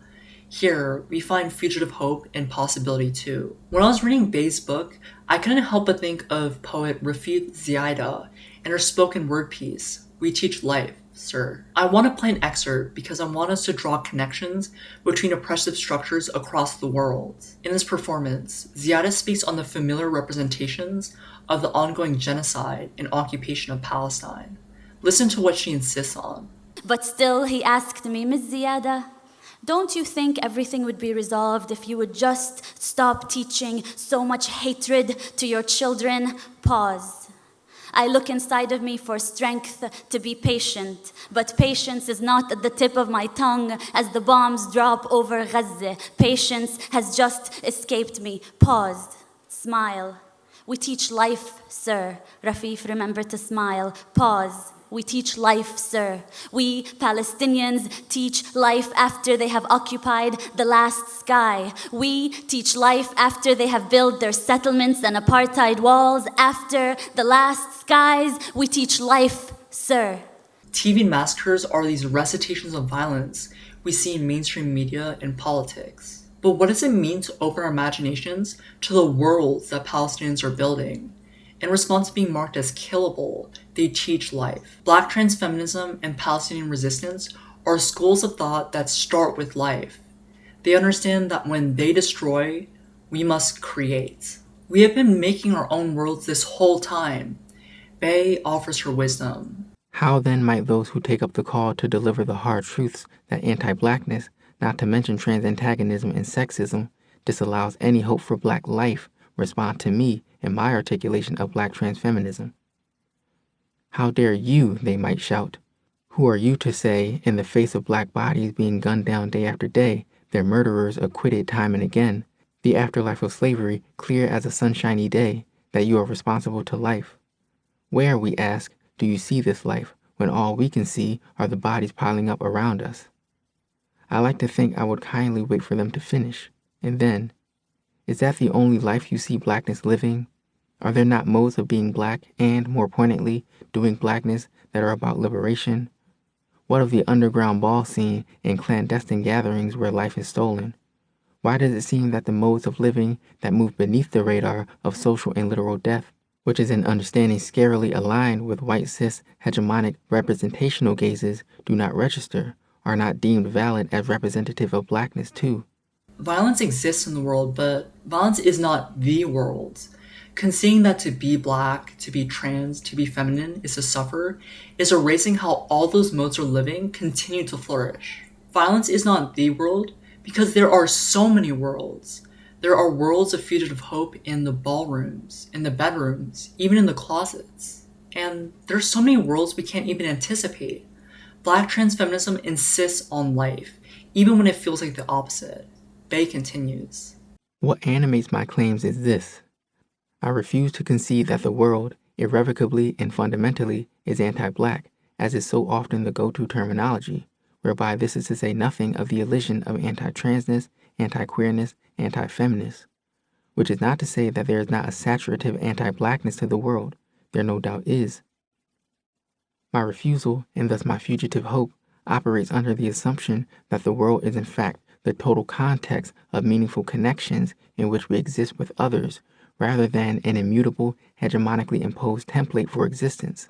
Speaker 1: Here, we find fugitive hope and possibility too. When I was reading Bay's book, I couldn't help but think of poet Rafeef Ziadah and her spoken word piece, We Teach Life, Sir. I want to play an excerpt because I want us to draw connections between oppressive structures across the world. In this performance, Ziadah speaks on the familiar representations of the ongoing genocide and occupation of Palestine. Listen to what she insists on.
Speaker 2: But still, he asked me, Ms. Ziadah, don't you think everything would be resolved if you would just stop teaching so much hatred to your children? Pause. I look inside of me for strength to be patient, but patience is not at the tip of my tongue as the bombs drop over Gaza. Patience has just escaped me. Pause. Smile. We teach life, sir. Rafeef, remember to smile. Pause. We teach life, sir. We Palestinians teach life after they have occupied the last sky. We teach life after they have built their settlements and apartheid walls. After the last skies, we teach life, sir.
Speaker 1: TV massacres are these recitations of violence we see in mainstream media and politics. But what does it mean to open our imaginations to the worlds that Palestinians are building? In response to being marked as killable, they teach life. Black trans feminism and Palestinian resistance are schools of thought that start with life. They understand that when they destroy, we must create. We have been making our own worlds this whole time. Bay offers her wisdom.
Speaker 15: How then might those who take up the call to deliver the hard truths that anti-blackness, not to mention trans antagonism and sexism, disallows any hope for Black life, respond to me in my articulation of Black trans feminism? How dare you, they might shout. Who are you to say, in the face of Black bodies being gunned down day after day, their murderers acquitted time and again, the afterlife of slavery clear as a sunshiny day, that you are responsible to life? Where, we ask, do you see this life, when all we can see are the bodies piling up around us? I like to think I would kindly wait for them to finish, and then, is that the only life you see Blackness living? Are there not modes of being Black and, more poignantly, doing Blackness that are about liberation? What of the underground ball scene and clandestine gatherings where life is stolen? Why does it seem that the modes of living that move beneath the radar of social and literal death, which is an understanding scarily aligned with white cis hegemonic representational gazes, do not register, are not deemed valid as representative of blackness too?
Speaker 1: Violence exists in the world, but violence is not the world. Conceding that to be black, to be trans, to be feminine is to suffer is erasing how all those modes of living continue to flourish. Violence is not the world because there are so many worlds. There are worlds of fugitive hope in the ballrooms, in the bedrooms, even in the closets. And there's so many worlds we can't even anticipate. Black trans feminism insists on life, even when it feels like the opposite. Bay continues.
Speaker 15: What animates my claims is this. I refuse to concede that the world, irrevocably and fundamentally, is anti-black, as is so often the go-to terminology, whereby this is to say nothing of the elision of anti-transness, anti-queerness, anti-feminist. Which is not to say that there is not a saturative anti-blackness to the world. There no doubt is. My refusal, and thus my fugitive hope, operates under the assumption that the world is in fact the total context of meaningful connections in which we exist with others, rather than an immutable, hegemonically imposed template for existence.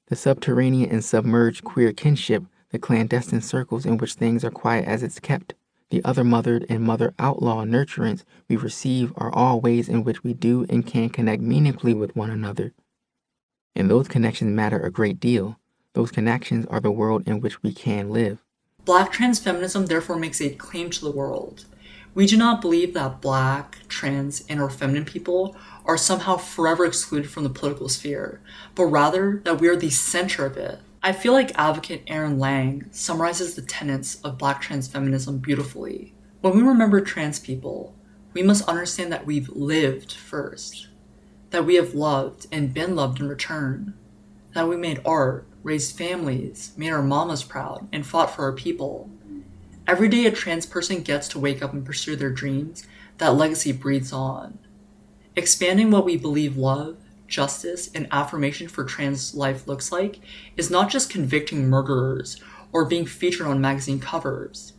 Speaker 15: The subterranean and submerged queer kinship, the clandestine circles in which things are quiet as it's kept, the other mothered and mother outlaw nurturance we receive are all ways in which we do and can connect meaningfully with one another. And those connections matter a great deal. Those connections are the world in which we can live.
Speaker 1: Black trans feminism therefore makes a claim to the world. We do not believe that black, trans, and or feminine people are somehow forever excluded from the political sphere, but rather that we are the center of it. I feel like advocate Aaron Lang summarizes the tenets of black trans feminism beautifully. When we remember trans people, we must understand that we've lived first, that we have loved and been loved in return, that we made art, raised families, made our mamas proud, and fought for our people. Every day a trans person gets to wake up and pursue their dreams, that legacy breathes on. Expanding what we believe love, justice, and affirmation for trans life looks like is not just convicting murderers or being featured on magazine covers.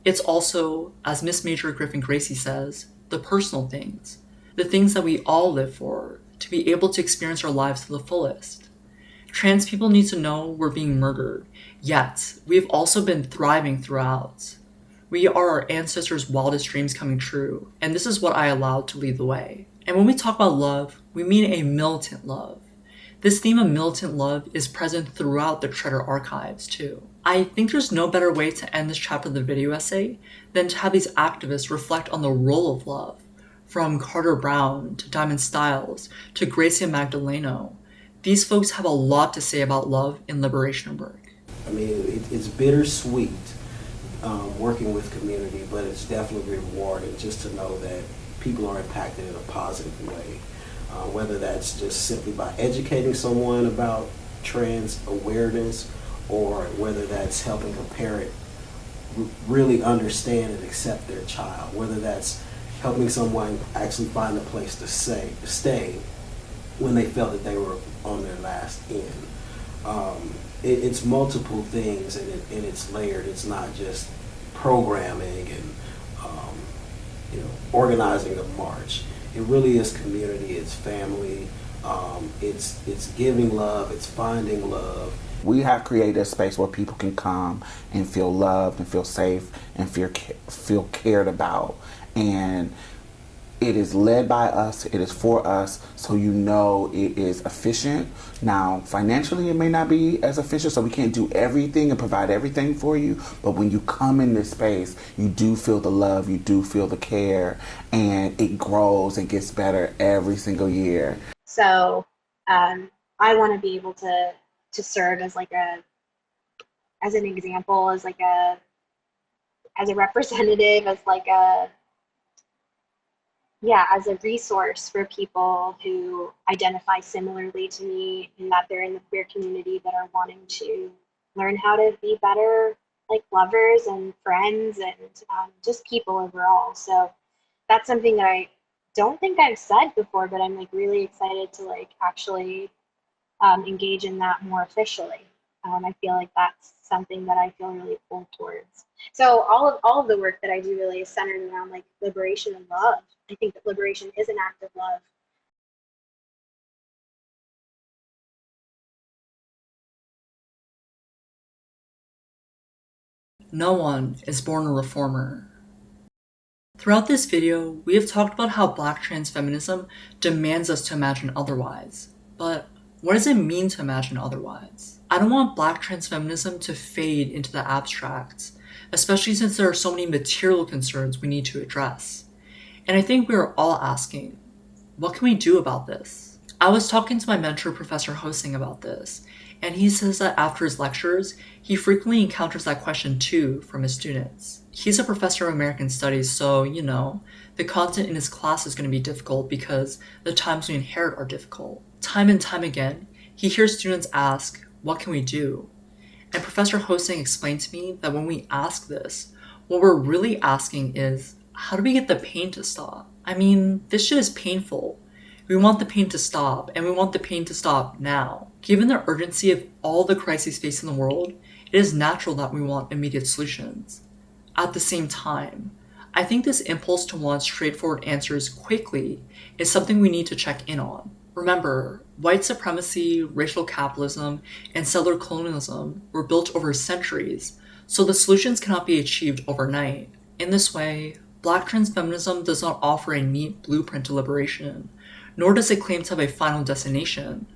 Speaker 1: It's also, as Miss Major Griffin Gracie says, the personal things, the things that we all live for, to be able to experience our lives to the fullest. Trans people need to know we're being murdered, yet we've also been thriving throughout. We are our ancestors' wildest dreams coming true, and this is what I allowed to lead the way. And when we talk about love, we mean a militant love. This theme of militant love is present throughout the Treader archives too. I think there's no better way to end this chapter of the video essay than to have these activists reflect on the role of love, from Carter Brown to Diamond Styles to Gracia Magdaleno. These folks have a lot to say about love and liberation work.
Speaker 6: I mean, it's bittersweet working with community, but it's definitely rewarding just to know that people are impacted in a positive way. Whether that's just simply by educating someone about trans awareness, or whether that's helping a parent really understand and accept their child, whether that's helping someone actually find a place to stay when they felt that they were on their last end. It's multiple things, and it's layered. It's not just programming and organizing a march. It really is community. It's family. It's giving love. It's finding love.
Speaker 5: We have created a space where people can come and feel loved and feel safe and feel cared about. And it is led by us, it is for us, so you know it is efficient. Now, financially, it may not be as efficient, so we can't do everything and provide everything for you, but when you come in this space, you do feel the love, you do feel the care, and it grows and gets better every single year.
Speaker 22: So I want to be able to serve as as an example, as a representative, as a resource for people who identify similarly to me and that they're in the queer community that are wanting to learn how to be better lovers and friends and just people overall. So that's something that I don't think I've said before, but I'm really excited to actually engage in that more officially. I feel like that's something that I feel really pulled towards. So all of the work that I do really is centered around like liberation and love. I think that liberation is an act of love.
Speaker 1: No one is born a reformer. Throughout this video, we have talked about how Black trans feminism demands us to imagine otherwise. But what does it mean to imagine otherwise? I don't want Black trans feminism to fade into the abstracts, especially since there are so many material concerns we need to address. And I think we are all asking, what can we do about this? I was talking to my mentor, Professor Hosing, about this, and he says that after his lectures, he frequently encounters that question too from his students. He's a professor of American Studies, so, the content in his class is going to be difficult because the times we inherit are difficult. Time and time again, he hears students ask, what can we do? And Professor Hosing explained to me that when we ask this, what we're really asking is, how do we get the pain to stop? I mean, this shit is painful. We want the pain to stop, and we want the pain to stop now. Given the urgency of all the crises facing the world, it is natural that we want immediate solutions. At the same time, I think this impulse to want straightforward answers quickly is something we need to check in on. Remember, white supremacy, racial capitalism, and settler colonialism were built over centuries, so the solutions cannot be achieved overnight. In this way, Black trans feminism does not offer a neat blueprint to liberation, nor does it claim to have a final destination.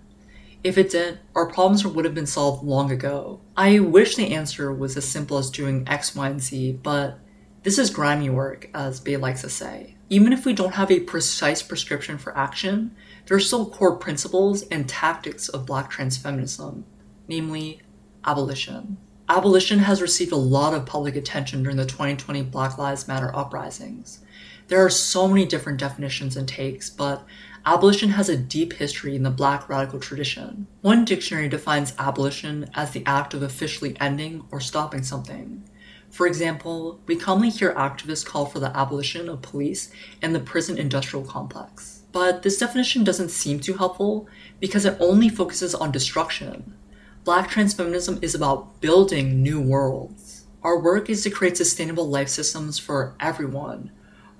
Speaker 1: If it did, our problems would have been solved long ago. I wish the answer was as simple as doing X, Y, and Z, but this is grimy work, as Bay likes to say. Even if we don't have a precise prescription for action, there are still core principles and tactics of Black trans feminism, namely abolition. Abolition has received a lot of public attention during the 2020 Black Lives Matter uprisings. There are so many different definitions and takes, but abolition has a deep history in the Black radical tradition. One dictionary defines abolition as the act of officially ending or stopping something. For example, we commonly hear activists call for the abolition of police and the prison industrial complex. But this definition doesn't seem too helpful because it only focuses on destruction. Black trans feminism is about building new worlds. Our work is to create sustainable life systems for everyone.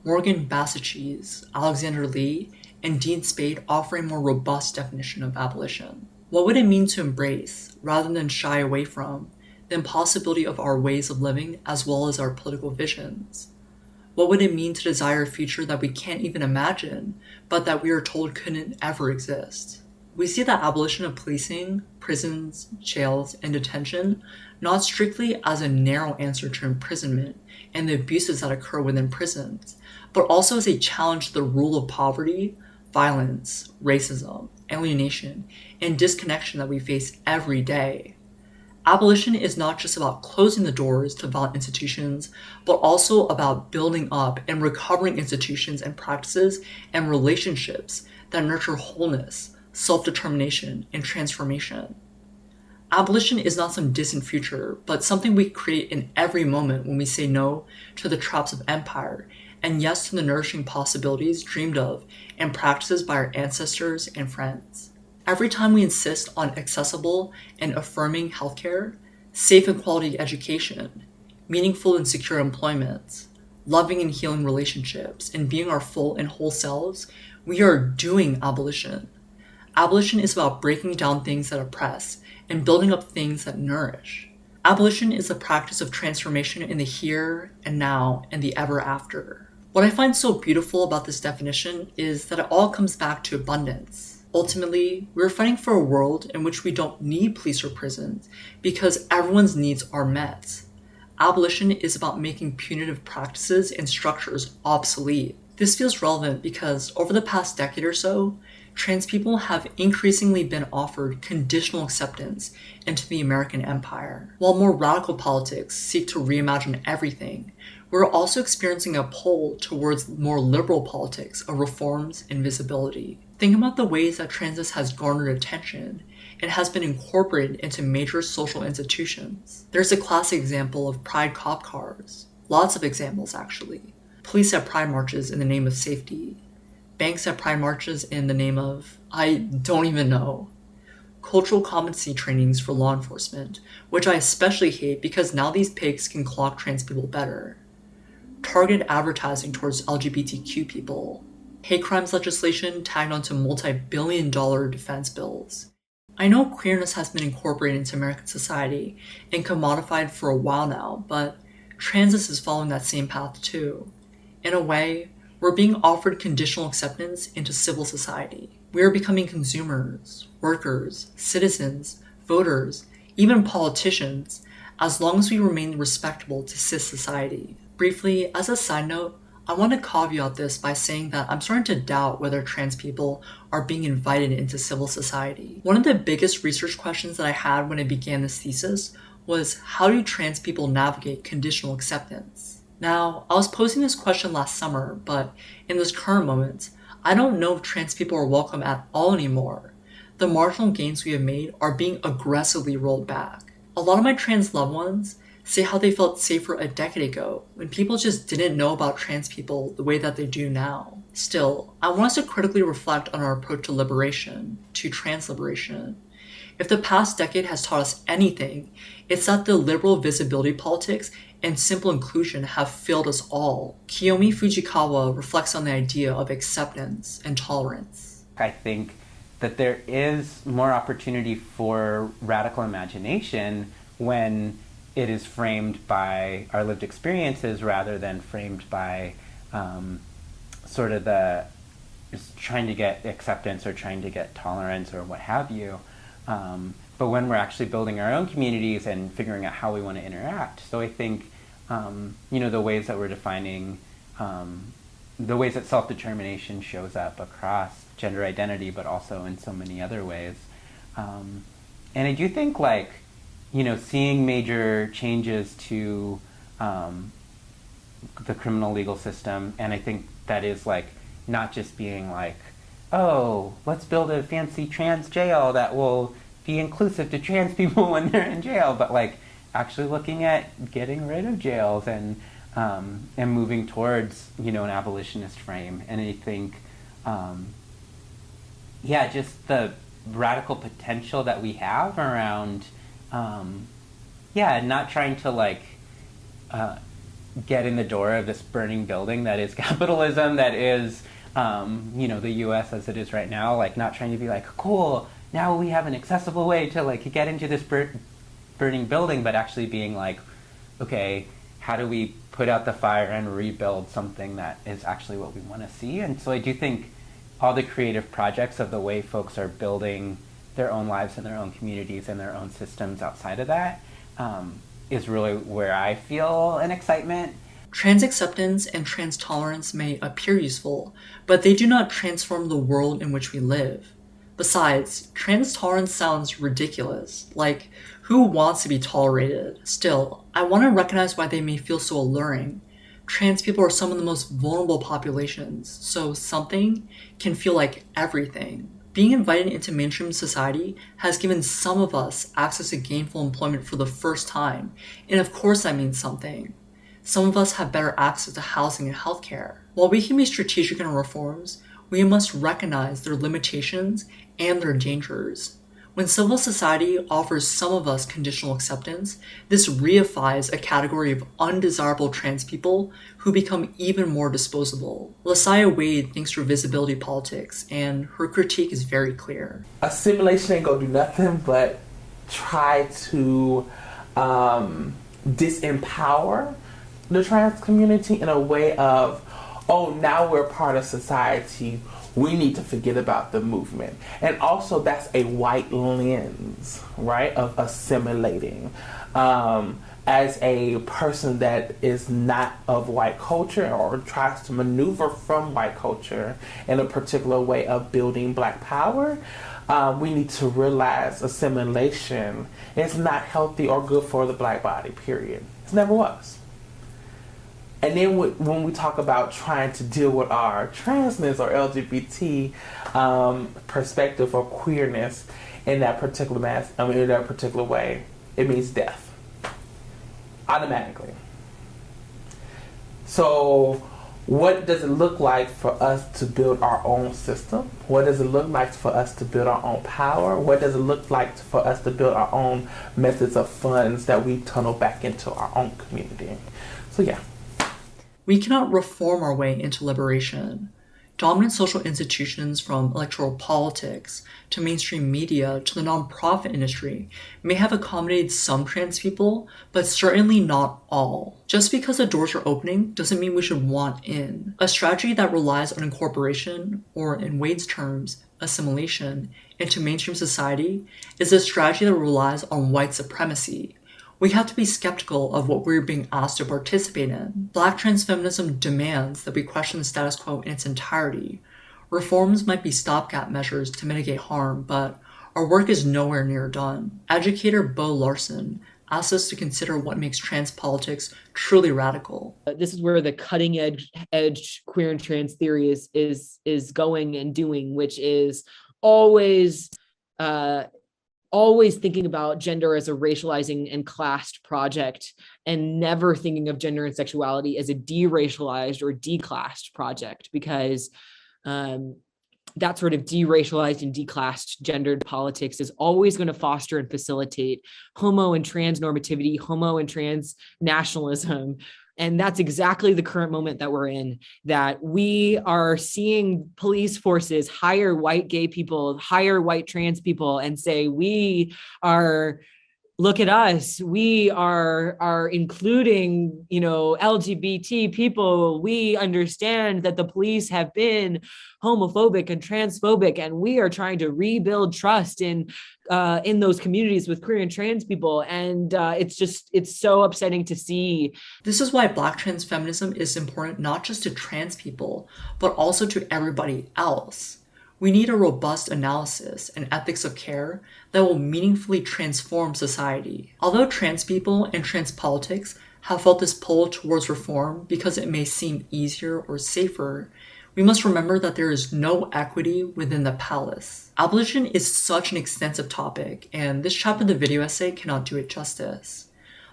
Speaker 1: Morgan Basaches, Alexander Lee, and Dean Spade offer a more robust definition of abolition. What would it mean to embrace, rather than shy away from, the impossibility of our ways of living as well as our political visions? What would it mean to desire a future that we can't even imagine, but that we are told couldn't ever exist? We see the abolition of policing, prisons, jails, and detention not strictly as a narrow answer to imprisonment and the abuses that occur within prisons, but also as a challenge to the rule of poverty, violence, racism, alienation, and disconnection that we face every day. Abolition is not just about closing the doors to violent institutions, but also about building up and recovering institutions and practices and relationships that nurture wholeness, self-determination, and transformation. Abolition is not some distant future, but something we create in every moment when we say no to the traps of empire and yes to the nourishing possibilities dreamed of and practices by our ancestors and friends. Every time we insist on accessible and affirming healthcare, safe and quality education, meaningful and secure employment, loving and healing relationships, and being our full and whole selves, we are doing abolition. Abolition is about breaking down things that oppress and building up things that nourish. Abolition is the practice of transformation in the here and now and the ever after. What I find so beautiful about this definition is that it all comes back to abundance. Ultimately, we're fighting for a world in which we don't need police or prisons because everyone's needs are met. Abolition is about making punitive practices and structures obsolete. This feels relevant because over the past decade or so, trans people have increasingly been offered conditional acceptance into the American empire. While more radical politics seek to reimagine everything, we're also experiencing a pull towards more liberal politics of reforms and visibility. Think about the ways that transness has garnered attention and has been incorporated into major social institutions. There's a classic example of pride cop cars. Lots of examples, actually. Police at pride marches in the name of safety. Banks at pride marches in the name of, I don't even know. cultural competency trainings for law enforcement, which I especially hate because now these pigs can clock trans people better. Targeted advertising towards LGBTQ people. Hate crimes legislation tagged onto multi-billion-dollar defense bills. I know queerness has been incorporated into American society and commodified for a while now, but transness is following that same path too. In a way, we're being offered conditional acceptance into civil society. We are becoming consumers, workers, citizens, voters, even politicians, as long as we remain respectable to cis society. Briefly, as a side note, I want to caveat this by saying that I'm starting to doubt whether trans people are being invited into civil society. One of the biggest research questions that I had when I began this thesis was, how do trans people navigate conditional acceptance? Now, I was posing this question last summer, but in this current moment, I don't know if trans people are welcome at all anymore. The marginal gains we have made are being aggressively rolled back. A lot of my trans loved ones say how they felt safer a decade ago when people just didn't know about trans people the way that they do now. Still, I want us to critically reflect on our approach to liberation, to trans liberation. If the past decade has taught us anything, it's that the liberal visibility politics and simple inclusion have failed us all. Kiyomi Fujikawa reflects on the idea of acceptance and tolerance.
Speaker 19: I think that there is more opportunity for radical imagination when it is framed by our lived experiences rather than framed by sort of the just trying to get acceptance or trying to get tolerance or what have you. But when we're actually building our own communities and figuring out how we want to interact. So I think, the ways that we're defining, the ways that self-determination shows up across gender identity, but also in so many other ways. And I do think seeing major changes to the criminal legal system, and I think that is not just being oh, let's build a fancy trans jail that will be inclusive to trans people when they're in jail, but actually looking at getting rid of jails and moving towards an abolitionist frame. And I think just the radical potential that we have around not trying to get in the door of this burning building that is capitalism, that is the US as it is right now, not trying to be cool, now we have an accessible way to get into this burning building, but actually being okay, how do we put out the fire and rebuild something that is actually what we want to see? And so I do think all the creative projects of the way folks are building their own lives and their own communities and their own systems outside of that is really where I feel an excitement.
Speaker 1: Trans acceptance and trans tolerance may appear useful, but they do not transform the world in which we live. Besides, trans tolerance sounds ridiculous. Who wants to be tolerated? Still, I want to recognize why they may feel so alluring. Trans people are some of the most vulnerable populations, so something can feel like everything. Being invited into mainstream society has given some of us access to gainful employment for the first time, and of course that means something. Some of us have better access to housing and healthcare. While we can be strategic in our reforms, we must recognize their limitations and their dangers. When civil society offers some of us conditional acceptance, this reifies a category of undesirable trans people who become even more disposable. Lasaya Wade thinks through visibility politics, and her critique is very clear.
Speaker 20: Assimilation ain't gonna do nothing but try to disempower the trans community in a way of, oh, now we're part of society, we need to forget about the movement. And also that's a white lens, right, of assimilating. As a person that is not of white culture or tries to maneuver from white culture in a particular way of building Black power, we need to realize assimilation is not healthy or good for the Black body, period. It never was. And then when we talk about trying to deal with our transness or LGBT perspective or queerness in that particular in that particular way, it means death, automatically. So What does it look like for us to build our own system? What does it look like for us to build our own power? What does it look like for us to build our own methods of funds that we tunnel back into our own community? So yeah.
Speaker 1: We cannot reform our way into liberation. Dominant social institutions, from electoral politics to mainstream media to the nonprofit industry, may have accommodated some trans people, but certainly not all. Just because the doors are opening doesn't mean we should want in. A strategy that relies on incorporation, or in Wade's terms, assimilation, into mainstream society is a strategy that relies on white supremacy. We have to be skeptical of what we're being asked to participate in. Black trans feminism demands that we question the status quo in its entirety. Reforms might be stopgap measures to mitigate harm, but our work is nowhere near done. Educator Bo Larson asks us to consider what makes trans politics truly radical.
Speaker 7: This is where the cutting edge queer and trans theory is going and doing, which is always thinking about gender as a racializing and classed project, and never thinking of gender and sexuality as a deracialized or declassed project, because that sort of deracialized and declassed gendered politics is always going to foster and facilitate homo and trans normativity, homo and trans nationalism. And that's exactly the current moment that we're in, that we are seeing police forces hire white gay people, hire white trans people, and say, look at us, we are including, LGBT people. We understand that the police have been homophobic and transphobic, and we are trying to rebuild trust in those communities with queer and trans people. And it's so upsetting to see.
Speaker 1: This is why Black trans feminism is important not just to trans people, but also to everybody else. We need a robust analysis and ethics of care that will meaningfully transform society. Although trans people and trans politics have felt this pull towards reform because it may seem easier or safer, we must remember that there is no equity within the palace. Abolition is such an extensive topic, and this chapter of the video essay cannot do it justice.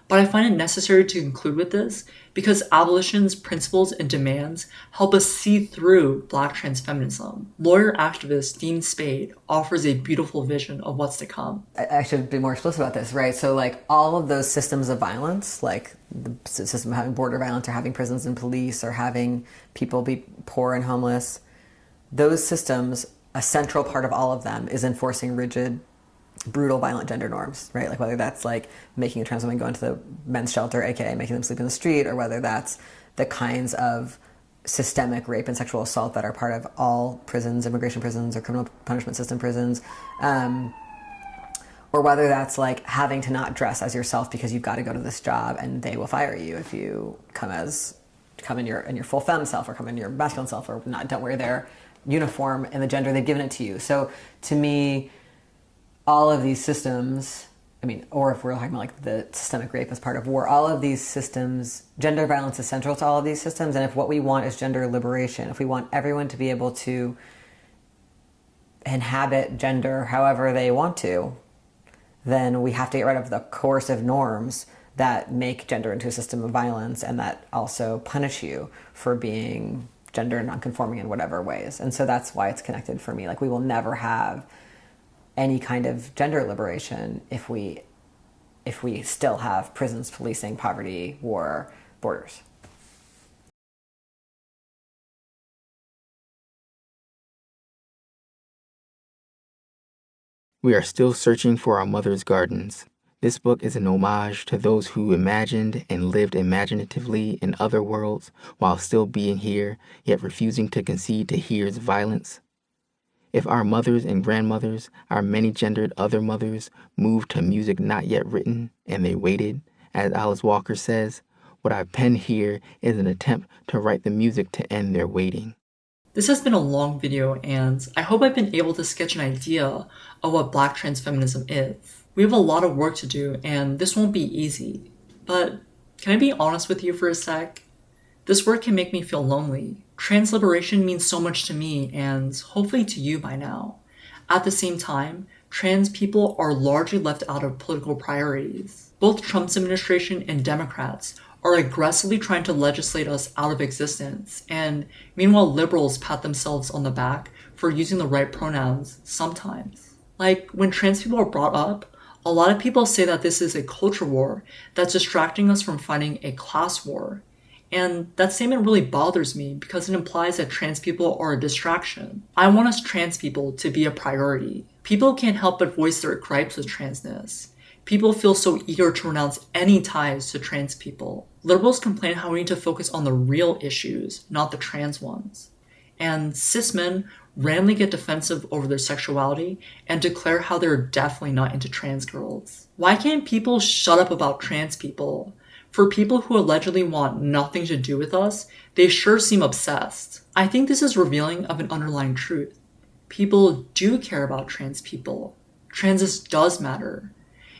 Speaker 1: But I find it necessary to conclude with this because abolition's principles and demands help us see through Black trans feminism. Lawyer activist Dean Spade offers a beautiful vision of what's to come.
Speaker 8: I should be more explicit about this, right? So all of those systems of violence, like the system of having border violence or having prisons and police or having people be poor and homeless, those systems, a central part of all of them is enforcing rigid, brutal, violent gender norms, right? Like whether that's making a trans woman go into the men's shelter, aka making them sleep in the street, or whether that's the kinds of systemic rape and sexual assault that are part of all prisons, immigration prisons or criminal punishment system prisons, or whether that's having to not dress as yourself because you've got to go to this job and they will fire you if you come in your full femme self or come in your masculine self, or don't wear their uniform and the gender they've given it to you. So to me, all of these systems, or if we're talking about the systemic rape as part of war, all of these systems, gender violence is central to all of these systems. And if what we want is gender liberation, if we want everyone to be able to inhabit gender however they want to, then we have to get rid of the coercive norms that make gender into a system of violence and that also punish you for being gender nonconforming in whatever ways. And so that's why it's connected for me. We will never have any kind of gender liberation if we still have prisons, policing, poverty, war, borders.
Speaker 15: We are still searching for our mother's gardens. This book is an homage to those who imagined and lived imaginatively in other worlds while still being here, yet refusing to concede to here's violence. If our mothers and grandmothers, our many-gendered other mothers, moved to music not yet written, and they waited, as Alice Walker says, what I pen here is an attempt to write the music to end their waiting.
Speaker 1: This has been a long video, and I hope I've been able to sketch an idea of what Black trans feminism is. We have a lot of work to do, and this won't be easy. But can I be honest with you for a sec? This work can make me feel lonely. Trans liberation means so much to me, and hopefully to you by now. At the same time, trans people are largely left out of political priorities. Both Trump's administration and Democrats are aggressively trying to legislate us out of existence, and meanwhile liberals pat themselves on the back for using the right pronouns sometimes. Like, when trans people are brought up, a lot of people say that this is a culture war that's distracting us from fighting a class war. And that statement really bothers me because it implies that trans people are a distraction. I want us trans people to be a priority. People can't help but voice their gripes with transness. People feel so eager to renounce any ties to trans people. Liberals complain how we need to focus on the real issues, not the trans ones. And cis men randomly get defensive over their sexuality and declare how they're definitely not into trans girls. Why can't people shut up about trans people? For people who allegedly want nothing to do with us, they sure seem obsessed. I think this is revealing of an underlying truth. People do care about trans people. Transness does matter.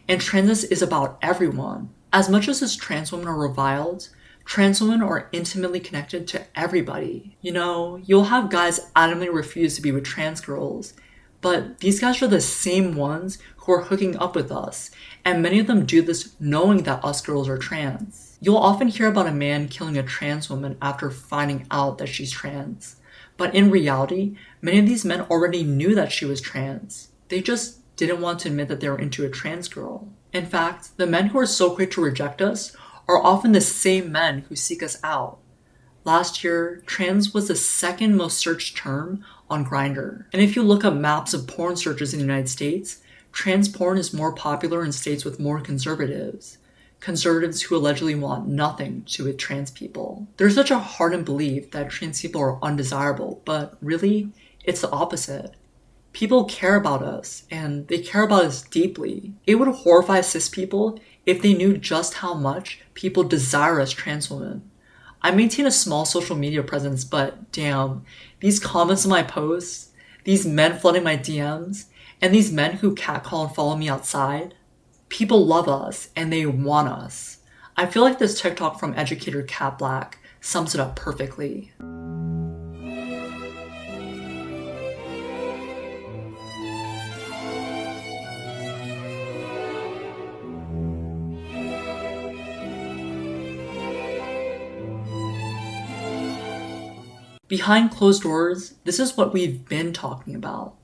Speaker 1: And transness is about everyone. As much as trans women are reviled, trans women are intimately connected to everybody. You know, you'll have guys adamantly refuse to be with trans girls, but these guys are the same ones who are hooking up with us, and many of them do this knowing that us girls are trans. You'll often hear about a man killing a trans woman after finding out that she's trans, but in reality, many of these men already knew that she was trans. They just didn't want to admit that they were into a trans girl. In fact, the men who are so quick to reject us are often the same men who seek us out. Last year, trans was the second most searched term on Grindr. And if you look up maps of porn searches in the United States, trans porn is more popular in states with more conservatives. Conservatives who allegedly want nothing to do with trans people. There's such a hardened belief that trans people are undesirable, but really, it's the opposite. People care about us, and they care about us deeply. It would horrify cis people if they knew just how much people desire us trans women. I maintain a small social media presence, but damn, these comments on my posts, these men flooding my DMs, and these men who catcall and follow me outside, people love us and they want us. I feel like this TikTok from educator Cat Black sums it up perfectly. Behind closed doors, this is what we've been talking about.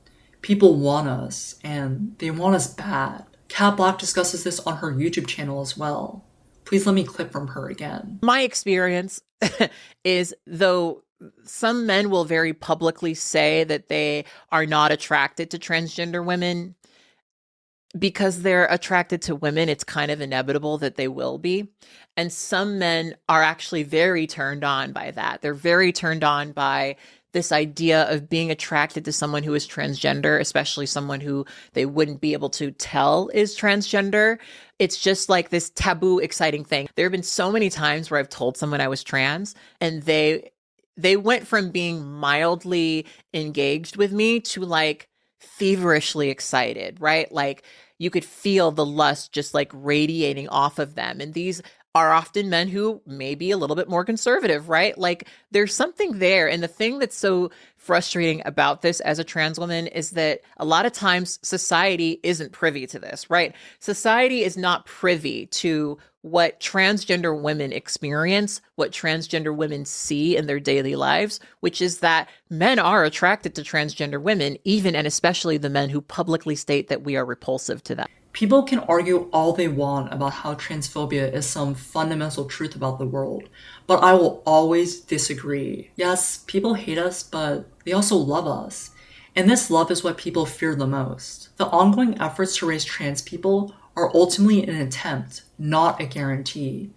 Speaker 1: People want us, and they want us bad. Cat Black discusses this on her YouTube channel as well. Please let me clip from her again.
Speaker 9: My experience is, though some men will very publicly say that they are not attracted to transgender women, because they're attracted to women, it's kind of inevitable that they will be. And some men are actually very turned on by that. They're very turned on by this idea of being attracted to someone who is transgender, especially someone who they wouldn't be able to tell is transgender. It's just like this taboo, exciting thing. There have been so many times where I've told someone I was trans and they went from being mildly engaged with me to like feverishly excited, right? Like you could feel the lust just like radiating off of them. And these are often men who may be a little bit more conservative, right? Like there's something there. And the thing that's so frustrating about this as a trans woman is that a lot of times society isn't privy to this, right? Society is not privy to what transgender women experience, what transgender women see in their daily lives, which is that men are attracted to transgender women, even and especially the men who publicly state that we are repulsive to them.
Speaker 1: People can argue all they want about how transphobia is some fundamental truth about the world, but I will always disagree. Yes, people hate us, but they also love us. And this love is what people fear the most. The ongoing efforts to raise trans people are ultimately an attempt, not a guarantee.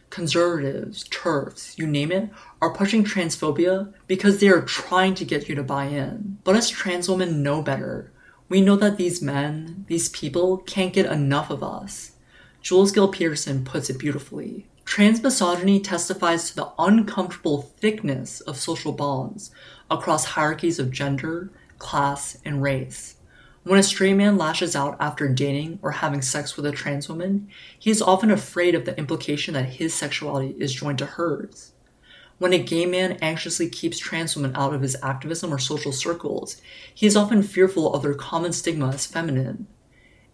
Speaker 1: Conservatives, TERFs, you name it, are pushing transphobia because they are trying to get you to buy in. But us trans women know better. We know that these men, these people, can't get enough of us. Jules Gill Peterson puts it beautifully. Trans misogyny testifies to the uncomfortable thickness of social bonds across hierarchies of gender, class, and race. When a straight man lashes out after dating or having sex with a trans woman, he is often afraid of the implication that his sexuality is joined to hers. When a gay man anxiously keeps trans women out of his activism or social circles, he is often fearful of their common stigma as feminine.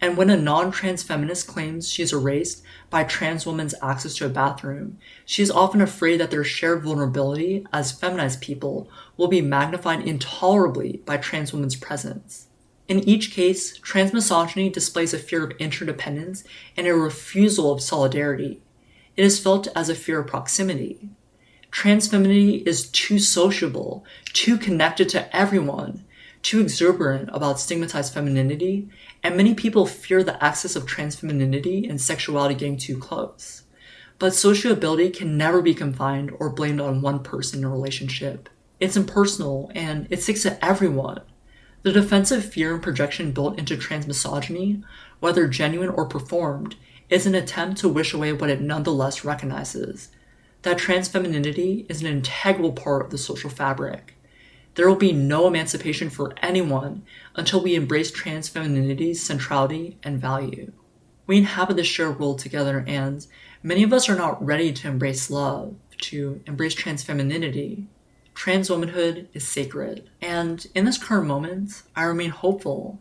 Speaker 1: And when a non-trans feminist claims she's erased by a trans woman's access to a bathroom, she's often afraid that their shared vulnerability as feminized people will be magnified intolerably by trans women's presence. In each case, trans misogyny displays a fear of interdependence and a refusal of solidarity. It is felt as a fear of proximity. Trans femininity is too sociable, too connected to everyone, too exuberant about stigmatized femininity, and many people fear the access of trans femininity and sexuality getting too close. But sociability can never be confined or blamed on one person in a relationship. It's impersonal and it sticks to everyone. The defensive fear and projection built into trans misogyny, whether genuine or performed, is an attempt to wish away what it nonetheless recognizes, that trans femininity is an integral part of the social fabric. There will be no emancipation for anyone until we embrace trans femininity's centrality and value. We inhabit this shared world together, and many of us are not ready to embrace love, to embrace trans femininity. Trans womanhood is sacred. And in this current moment, I remain hopeful.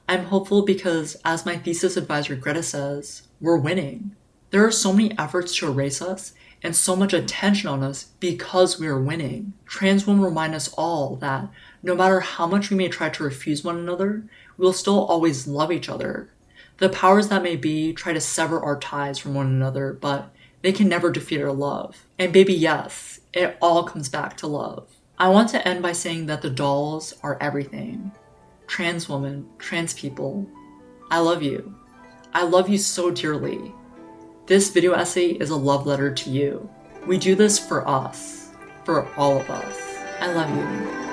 Speaker 1: I'm hopeful because, as my thesis advisor Greta says, we're winning. There are so many efforts to erase us and so much attention on us because we are winning. Trans women remind us all that no matter how much we may try to refuse one another, we will still always love each other. The powers that may be try to sever our ties from one another, but they can never defeat our love. And baby, yes, it all comes back to love. I want to end by saying that the dolls are everything. Trans women, trans people, I love you. I love you so dearly. This video essay is a love letter to you. We do this for us, for all of us. I love you.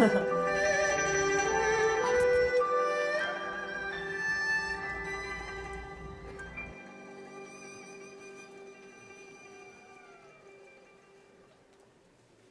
Speaker 11: Ha ha.